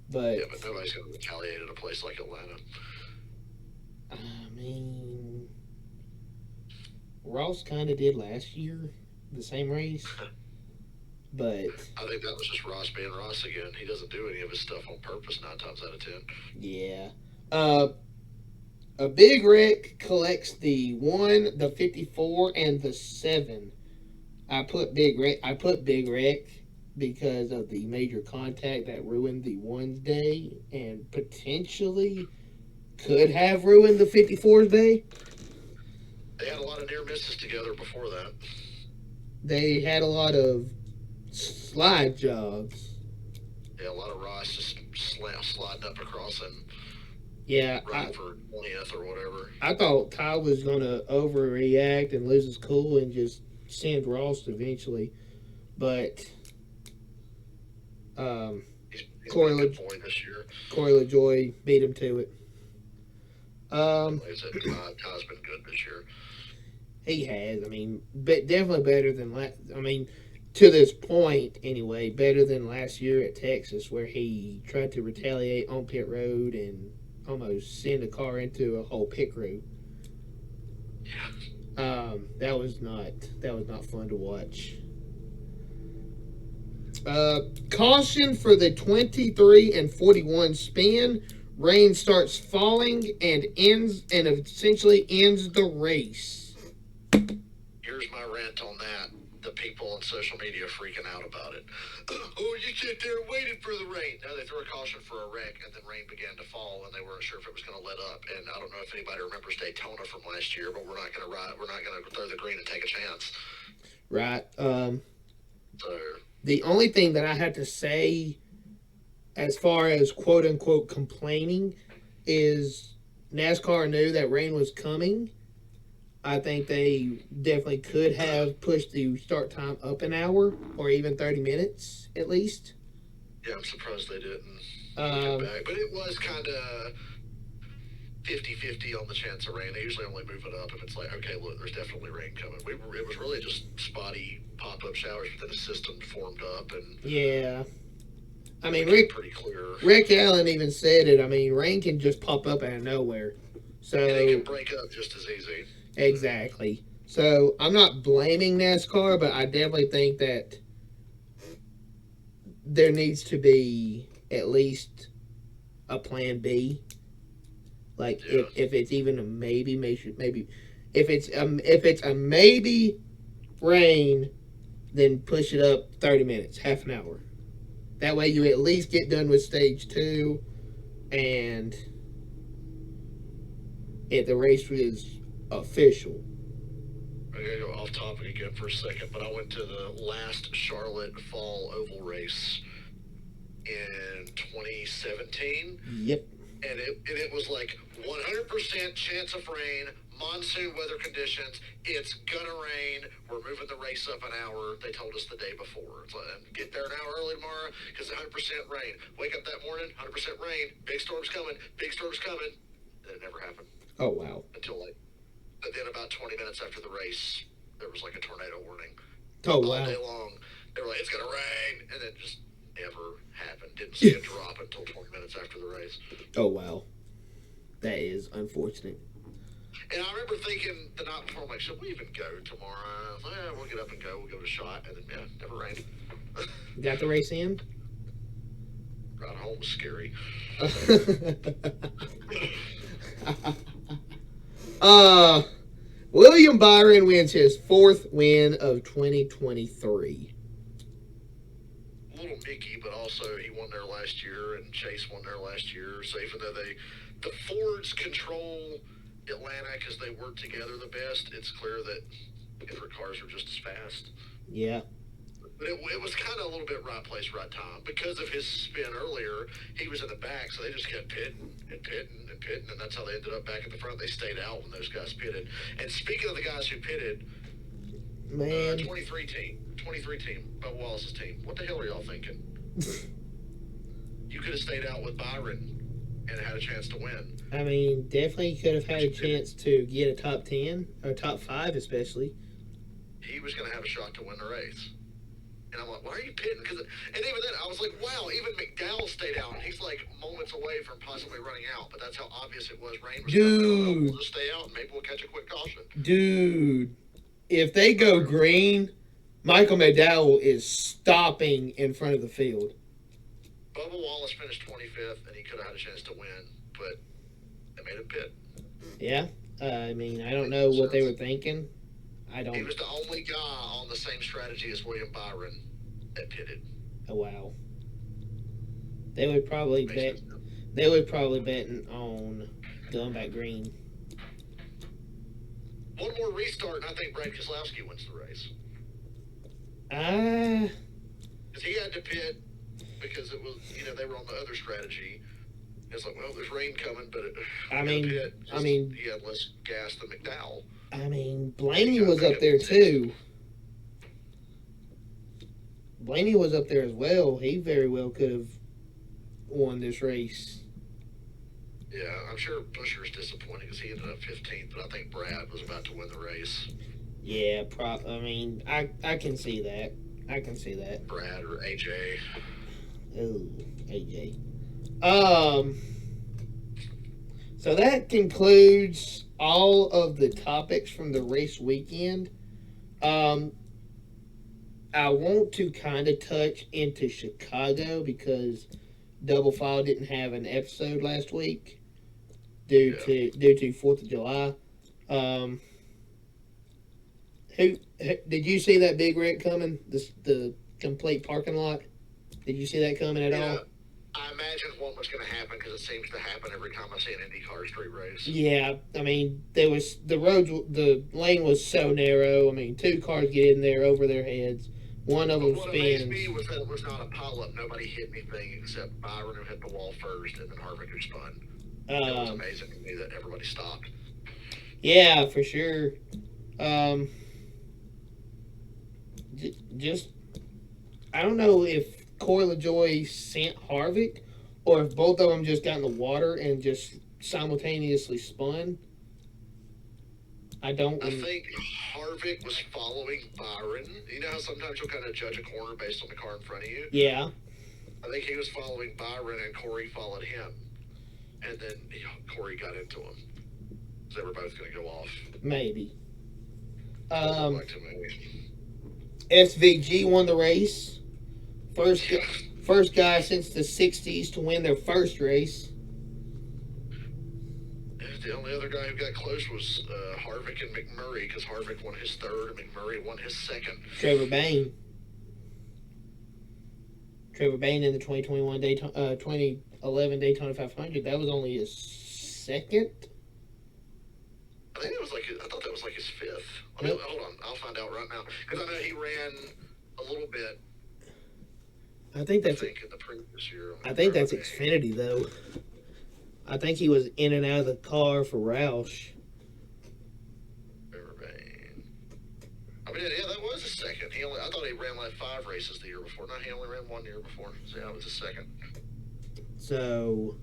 But yeah, but nobody's going to retaliate at a place like Atlanta. I mean, Ross kind of did last year, the same race. But I think that was just Ross being Ross again. He doesn't do any of his stuff on purpose 9 times out of 10. Yeah. A Big Wreck collects the 1, the 54, and the 7. I put Big Wreck because of the major contact that ruined the 1's day and potentially could have ruined the 54's day. They had a lot of near misses together before that. They had a lot of slide jobs. Yeah, a lot of Ross just sliding up across and running for 20th or whatever. I thought Kyle was going to overreact and lose his cool and just send Ross eventually. But Corey LaJoy beat him to it. Like I said, Kyle's been good this year. He has. I mean, definitely better than to this point anyway, better than last year at Texas where he tried to retaliate on pit road and almost send a car into a whole pit crew. Yeah. That was not fun to watch. Caution for the 23 and 41 spin. Rain starts falling and essentially ends the race. Here's my rant on that. The people on social media freaking out about it. Oh, you sit there and waited for the rain. No, they threw a caution for a wreck, and then rain began to fall, and they weren't sure if it was going to let up. And I don't know if anybody remembers Daytona from last year, but we're not going to throw the green and take a chance. Right. So the only thing that I have to say, as far as quote unquote complaining, is NASCAR knew that rain was coming. I think they definitely could have pushed the start time up an hour or even 30 minutes at least. Yeah, I'm surprised they didn't get back. But it was kind of 50-50 on the chance of rain. They usually only move it up if it's like, okay, look, there's definitely rain coming. It was really just spotty pop-up showers, but then the system formed up. And yeah. I mean, pretty clear. Rick Allen even said it. I mean, rain can just pop up out of nowhere. And it can So break up just as easy. exactly. So I'm not blaming NASCAR, but I definitely think that there needs to be at least a plan B. Like Yeah. if it's even a maybe if it's a maybe rain, then push it up 30 minutes, half an hour. That way you at least get done with stage two, and if the race is official. I'm going to go off topic again for a second, but I went to the last Charlotte Fall Oval race in 2017, Yep. and it was like 100% chance of rain, monsoon weather conditions. It's gonna rain. We're moving the race up an hour. They told us the day before. It's like, get there an hour early tomorrow because 100% rain. Wake up that morning, 100% rain. Big storm's coming. Big storm's coming. And it never happened Oh wow. until like, but then about 20 minutes after the race, there was like a tornado warning Oh all wow. day long. They were like, it's gonna rain, and then just never happened. Didn't see a drop until 20 minutes after the race. Oh wow. That is unfortunate. And I remember thinking the night before, I'm like, should we even go tomorrow? I was like, yeah, we'll get up and go. We'll give it a shot. And then, yeah, never rained. Got the race in? Ride home was scary. uh, William Byron wins his fourth win of 2023. Little Mickey, but also he won there last year, and Chase won there last year. So even though the Fords control Atlanta because they work together the best, it's clear that different cars are just as fast. Yeah. But it was kind of a little bit right place, right time. Because of his spin earlier, he was in the back, so they just kept pitting and pitting and pitting, and that's how they ended up back at the front. They stayed out when those guys pitted. And speaking of the guys who pitted, Man. 23 team, Bubba Wallace's team, what the hell are y'all thinking? You could have stayed out with Byron and had a chance to win. I mean, definitely could have had a chance to get a top 10 or top 5 especially. He was going to have a shot to win the race. And I'm like, why are you pitting? And even then, I was like, wow, even McDowell stayed out. And he's like moments away from possibly running out. But that's how obvious it was. Rain was coming. We'll just stay out and maybe we'll catch a quick caution. Dude, if they go green, Michael McDowell is stopping in front of the field. Bubba Wallace finished 25th, and he could have had a chance to win, but they made him pit. Yeah, I mean, I don't know what they were thinking. I don't. He was the only guy on the same strategy as William Byron that pitted. Oh wow. They would probably bet. They would probably betting on going back green. One more restart, and I think Brad Keselowski wins the race. Because he had to pit because it was, they were on the other strategy. It's like, well, there's rain coming, but he had less gas than McDowell. I mean, Blaney was up there too. Blaney was up there as well. He very well could have won this race. Yeah, I'm sure Buescher's disappointed because he ended up 15th, but I think Brad was about to win the race. Yeah, I mean, I can see that. I can see that. Brad or AJ. Oh, AJ. So that concludes all of the topics from the race weekend. I want to kind of touch into Chicago because Double File didn't have an episode last week due to 4th of July. Who did you see that big wreck coming? The complete parking lot. Did you see that coming at all? I imagine what was going to happen because it seems to happen every time I see an IndyCar street race. Yeah, I mean, the lane was so narrow. I mean, 2 cars get in there over their heads. One of them spins. What amazed me was that it was not a pileup. Nobody hit anything except Byron, who hit the wall first, and then Harvick, who spun. It was amazing to me that everybody stopped. Yeah, for sure. Just I don't know if Corey LaJoy sent Harvick or if both of them just got in the water and just simultaneously spun. I think Harvick was following Byron. You know how sometimes you'll kind of judge a corner based on the car in front of you? Yeah. I think he was following Byron and Corey followed him. And then Corey got into him. they were both going to go off. maybe. Doesn't look Um, like to me. SVG won the race. First, Yeah. first guy since the '60s to win their first race. The only other guy who got close was Harvick and McMurray, because Harvick won his third and McMurray won his second. Trevor Bayne. Trevor Bayne in the 2011 Daytona 500. That was only his second. I think it was like I thought that was like his fifth. Hold on, I'll find out right now because I know he ran a little bit. I think that's. In the previous year. I think that's Xfinity though. I think he was in and out of the car for Roush. I mean, yeah, that was his second. I thought he ran like 5 races the year before. No, he only ran 1 year before. So yeah, it was his second. So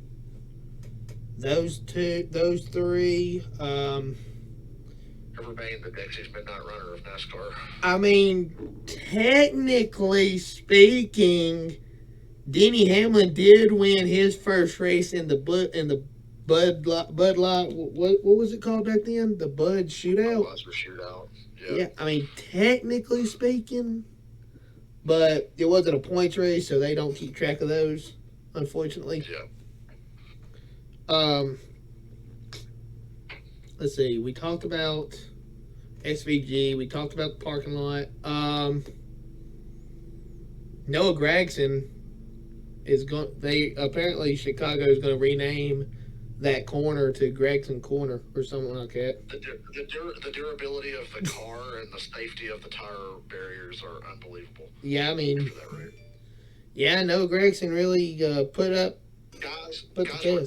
those three. Trevor Bayne, the Dixie's midnight runner of NASCAR. I mean, technically speaking, Denny Hamlin did win his first race in the Bud Light. What was it called back then? The Bud Shootout. Budweiser Shootout. Yeah, I mean, technically speaking, but it wasn't a points race, so they don't keep track of those, unfortunately. Yeah. Let's see. We talked about SVG. We talked about the parking lot. Noah Gragson is going. They apparently Chicago is going to rename that corner to Gregson Corner or something like that. The durability of the car and the safety of the tire barriers are unbelievable. Yeah, I mean, yeah, Noah Gregson really put the guys test. Were killing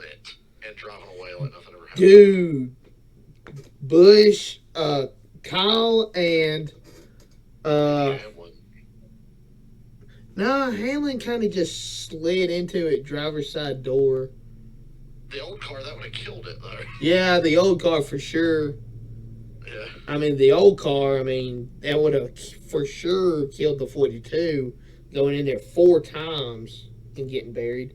it and driving away like nothing ever happened. Dude, Bush, Kyle, and Hamlin. No, Hamlin kind of just slid into it, driver's side door. The old car, that would have killed it, though. Yeah, the old car for sure. Yeah. I mean, the old car, that would have for sure killed the 42, going in there 4 times and getting buried.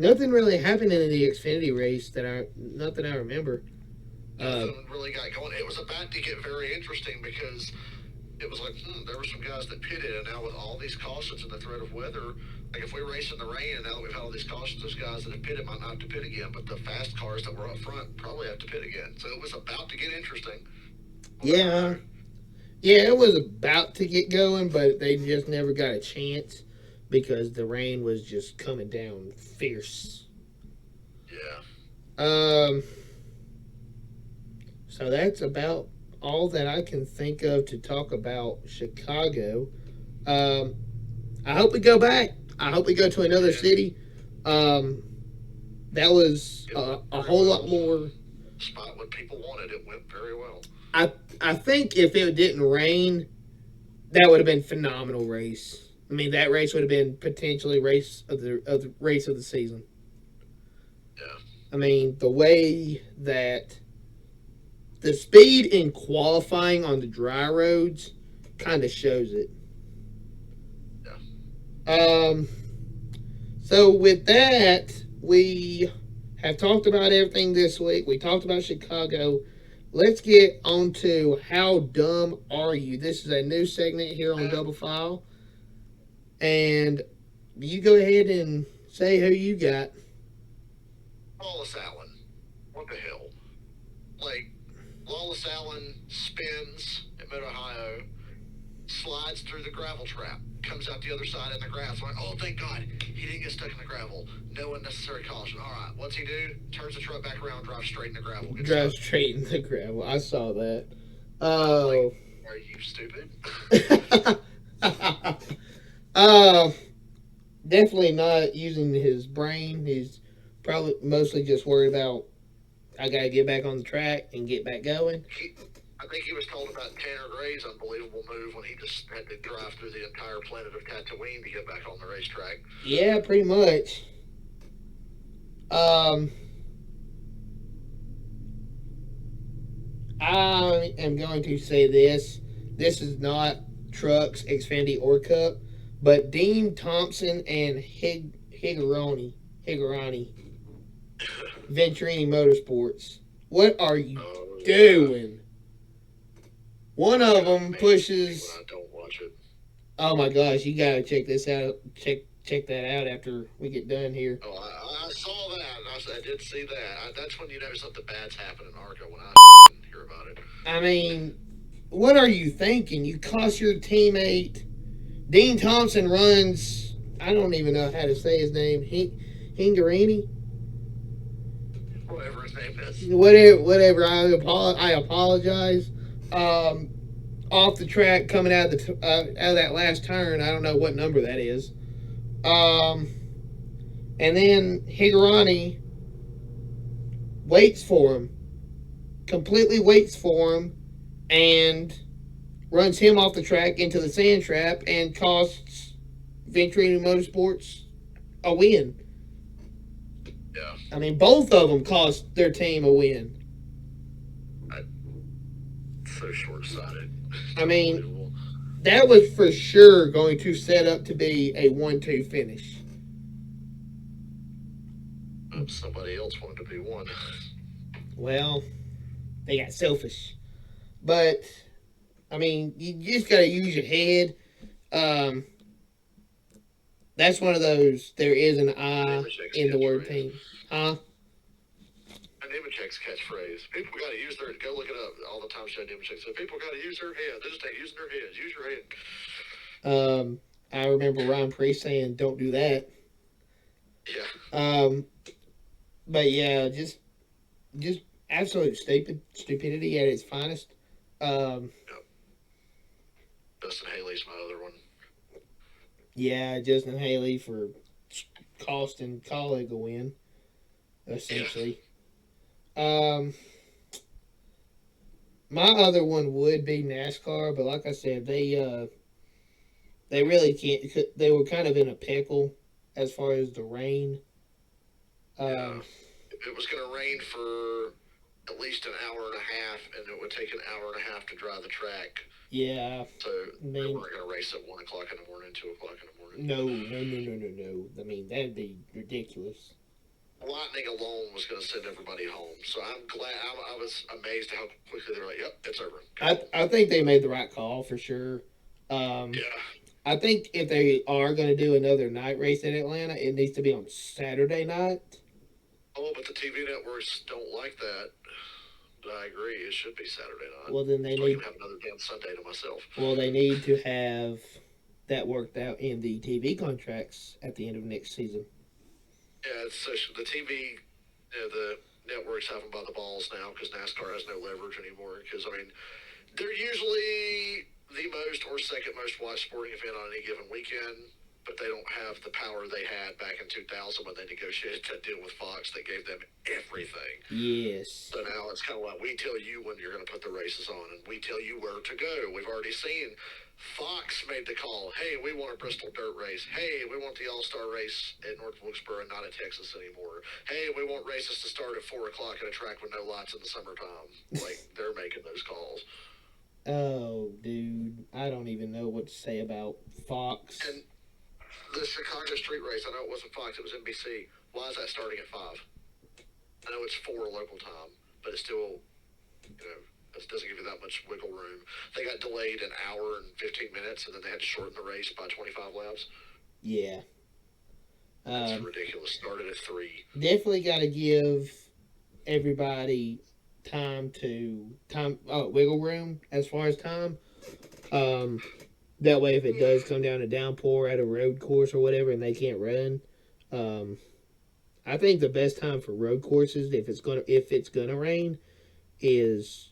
Nothing really happened in the Xfinity race nothing I remember. Nothing really got going. It was about to get very interesting because it was like, there were some guys that pitted, and now with all these cautions and the threat of weather, like if we race in the rain, and now that we've had all these cautions, those guys that have pitted might not have to pit again, but the fast cars that were up front probably have to pit again. So it was about to get interesting. Yeah, it was about to get going, but they just never got a chance because the rain was just coming down fierce. Yeah. So that's about all that I can think of to talk about Chicago. I hope we go back. I hope we go to another city. That was a whole lot more. Spot what people wanted. It went very well. I think if it didn't rain, that would have been a phenomenal race. I mean, that race would have been potentially race of the season. Yeah. I mean, the way that the speed in qualifying on the dry roads kind of shows it. Yeah. So with that, we have talked about everything this week. We talked about Chicago. Let's get on to How Dumb Are You? This is a new segment here on Double File. And you go ahead and say who you got. Wallace Allen. What the hell? Like, Wallace Allen spins at Mid-Ohio, slides through the gravel trap, comes out the other side in the grass. Like, oh, thank God, he didn't get stuck in the gravel. No unnecessary caution. All right, what's he do? Turns the truck back around, drives straight in the gravel. Drives straight in the gravel. I saw that. Oh. Are you stupid? Definitely not using his brain. He's probably mostly just worried about, I got to get back on the track and get back going. I think he was told about Tanner Gray's unbelievable move when he just had to drive through the entire planet of Tatooine to get back on the racetrack. Yeah, pretty much. I am going to say this. This is not Trucks, Xfinity, or Cup, but Dean Thompson and Higueroni Higurani, Venturini Motorsports. What are you Oh yeah. doing? One It's of gonna them amaze me when pushes. I don't watch it. Oh my gosh, you gotta check this out. Check that out after we get done here. Oh, I saw that. I did see that. That's when you know something bad's happened in Arco when I fucking hear about it. I mean, what are you thinking? You cost your teammate. Dean Thompson runs. I don't even know how to say his name. Hingarini? Whatever his name is. Whatever. I apologize. Um, Off the track, coming out of that last turn. I don't know what number that is. Um, and then Higurani waits for him, completely waits for him, and runs him off the track into the sand trap and costs Venturini Motorsports a win. Yeah. I mean, both of them cost their team a win. I, so short sighted. I mean, Unbelievable. that was for sure going to set up to be a 1-2 finish. Somebody else wanted to be one. Well, they got selfish. But, I mean, you just got to use your head. Um, that's one of those, there is an I in the word team. Huh? Nemechek's catchphrase. People got to use their, go look it up all the time. Show Nemechek. So people got to use their head. They just ain't using their heads. Use your head. I remember Ryan Priest saying, "Don't do that." Yeah. But yeah, just absolute stupidity at its finest. Um, Yep. Dustin Haley's my other one. yeah, Justin Haley for costing Colleague a win, essentially. Yeah. My other one would be NASCAR, but like I said, they really can't. They were kind of in a pickle as far as the rain. Yeah. Um, It was going to rain for at least an hour and a half, and it would take an hour and a half to dry the track. yeah, So I they mean, weren't going to race at 1 o'clock in the morning, 2 o'clock in the morning. no. I mean, that'd be ridiculous. Lightning alone was going to send everybody home. So I'm glad. I was amazed how quickly they were like, "Yep, it's over." I think they made the right call for sure. Um, Yeah. I think if they are going to do another night race in Atlanta, it needs to be on Saturday night. Oh, but the TV networks don't like that. But I agree. It should be Saturday night. Well, then So I can have another damn Sunday to myself. they need to have that worked out in the TV contracts at the end of next season. Yeah, it's the TV. The networks have them by the balls now because NASCAR has no leverage anymore. Because I mean, they're usually the most or second most watched sporting event on any given weekend, but they don't have the power they had back in 2000 when they negotiated that deal with Fox that gave them everything. Yes. So now it's kind of like we tell you when you're going to put the races on, and we tell you where to go. We've already seen Fox made the call. Hey, we want a Bristol dirt race. Hey, we want the All-Star race at North Wilkesboro and not at Texas anymore. Hey, we want races to start at 4 o'clock at a track with no lights in the summertime. Like, they're making those calls. Oh, dude, I don't even know what to say about Fox. And the Chicago street race, I know it wasn't Fox, it was NBC. Why is that starting at 5? I know it's 4 local time, but it's still, it doesn't give you that much wiggle room. They got delayed an hour and 15 minutes, and then they had to shorten the race by 25 laps. Yeah. That's ridiculous. Started at 3. Definitely got to give everybody wiggle room as far as time. That way, if it does come down to downpour at a road course or whatever, and they can't run, I think the best time for road courses, if it's gonna rain, is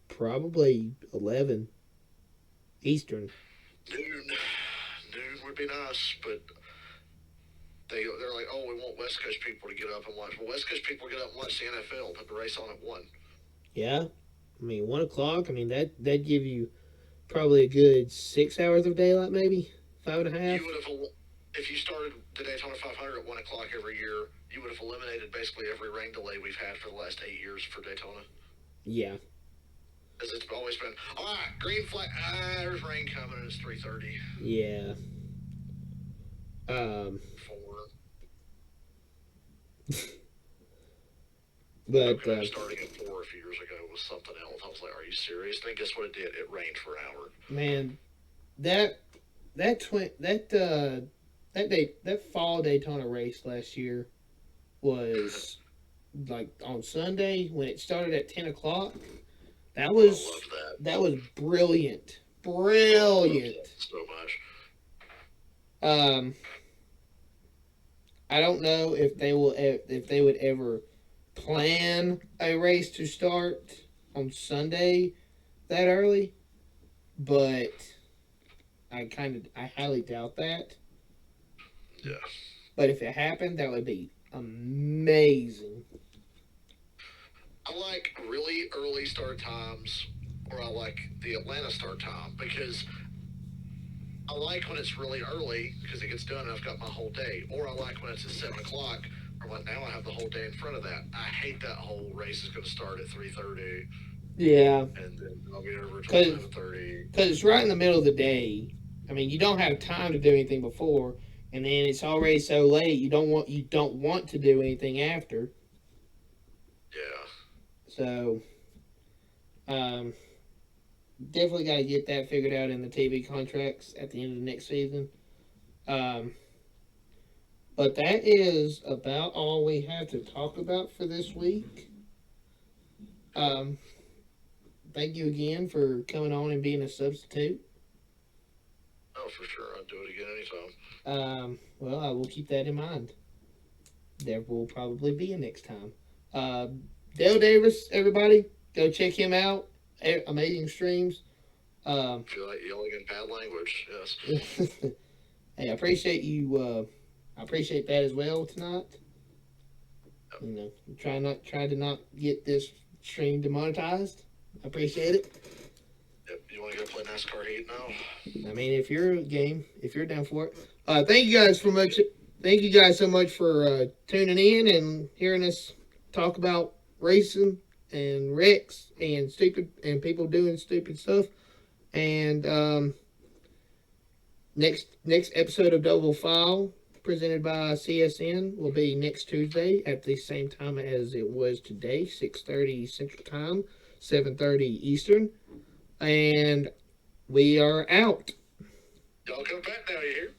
probably 11 Eastern. Noon would be nice, but they're like, oh, we want West Coast people to get up and watch. Well, West Coast people get up and watch the NFL, put the race on at 1. Yeah, I mean 1 o'clock. I mean that give you probably a good 6 hours of daylight, maybe 5.5. You would have, if you started the Daytona 500 at 1 o'clock every year, you would have eliminated basically every rain delay we've had for the last 8 years for Daytona. Yeah. Because it's always been, all right, green flag, there's rain coming, and it's 3:30. Yeah. 4. But Okay, starting at 4 a few years ago was something else. I was like, "Are you serious?" Then guess what it did? It rained for an hour. man, that that twin that fall Daytona race last year was like on Sunday when it started at 10 o'clock. That I was loved that. that was brilliant, Oh, I loved brilliant. that so much. Um, I don't know if they would ever plan a race to start on Sunday that early, but I highly doubt that. Yeah. But if it happened, that would be amazing. I like really early start times, or I like the Atlanta start time because I like when it's really early because it gets done and I've got my whole day. Or I like when it's at 7 o'clock. I'm like, now I have the whole day in front of that. I hate that whole race is going to start at 3:30 Yeah, and then I'll be over till because 7:30. it's right in the middle of the day. I mean, you don't have time to do anything before, and then it's already so late. You don't want to do anything after. Yeah. So, um, definitely got to get that figured out in the TV contracts at the end of the next season. Um, but that is about all we have to talk about for this week. Um, thank you again for coming on and being a substitute. Oh, for sure. I'd do it again anytime. Well, I will keep that in mind. There will probably be a next time. Uh, Dale Davis, everybody, go check him out. Amazing streams. Um, If you like yelling in bad language, yes. hey, I appreciate you. I appreciate that as well tonight. Yep. Try to not get this stream demonetized. I appreciate it. Yep. You want to go play NASCAR Heat now? I mean, if you're down for it, thank you guys for much. Thank you guys so much for tuning in and hearing us talk about racing and wrecks and stupid and people doing stupid stuff. And next episode of Double File presented by CSN will be next Tuesday at the same time as it was today, 6:30 Central Time, 7:30 Eastern, and we are out. Y'all come back now, you hear?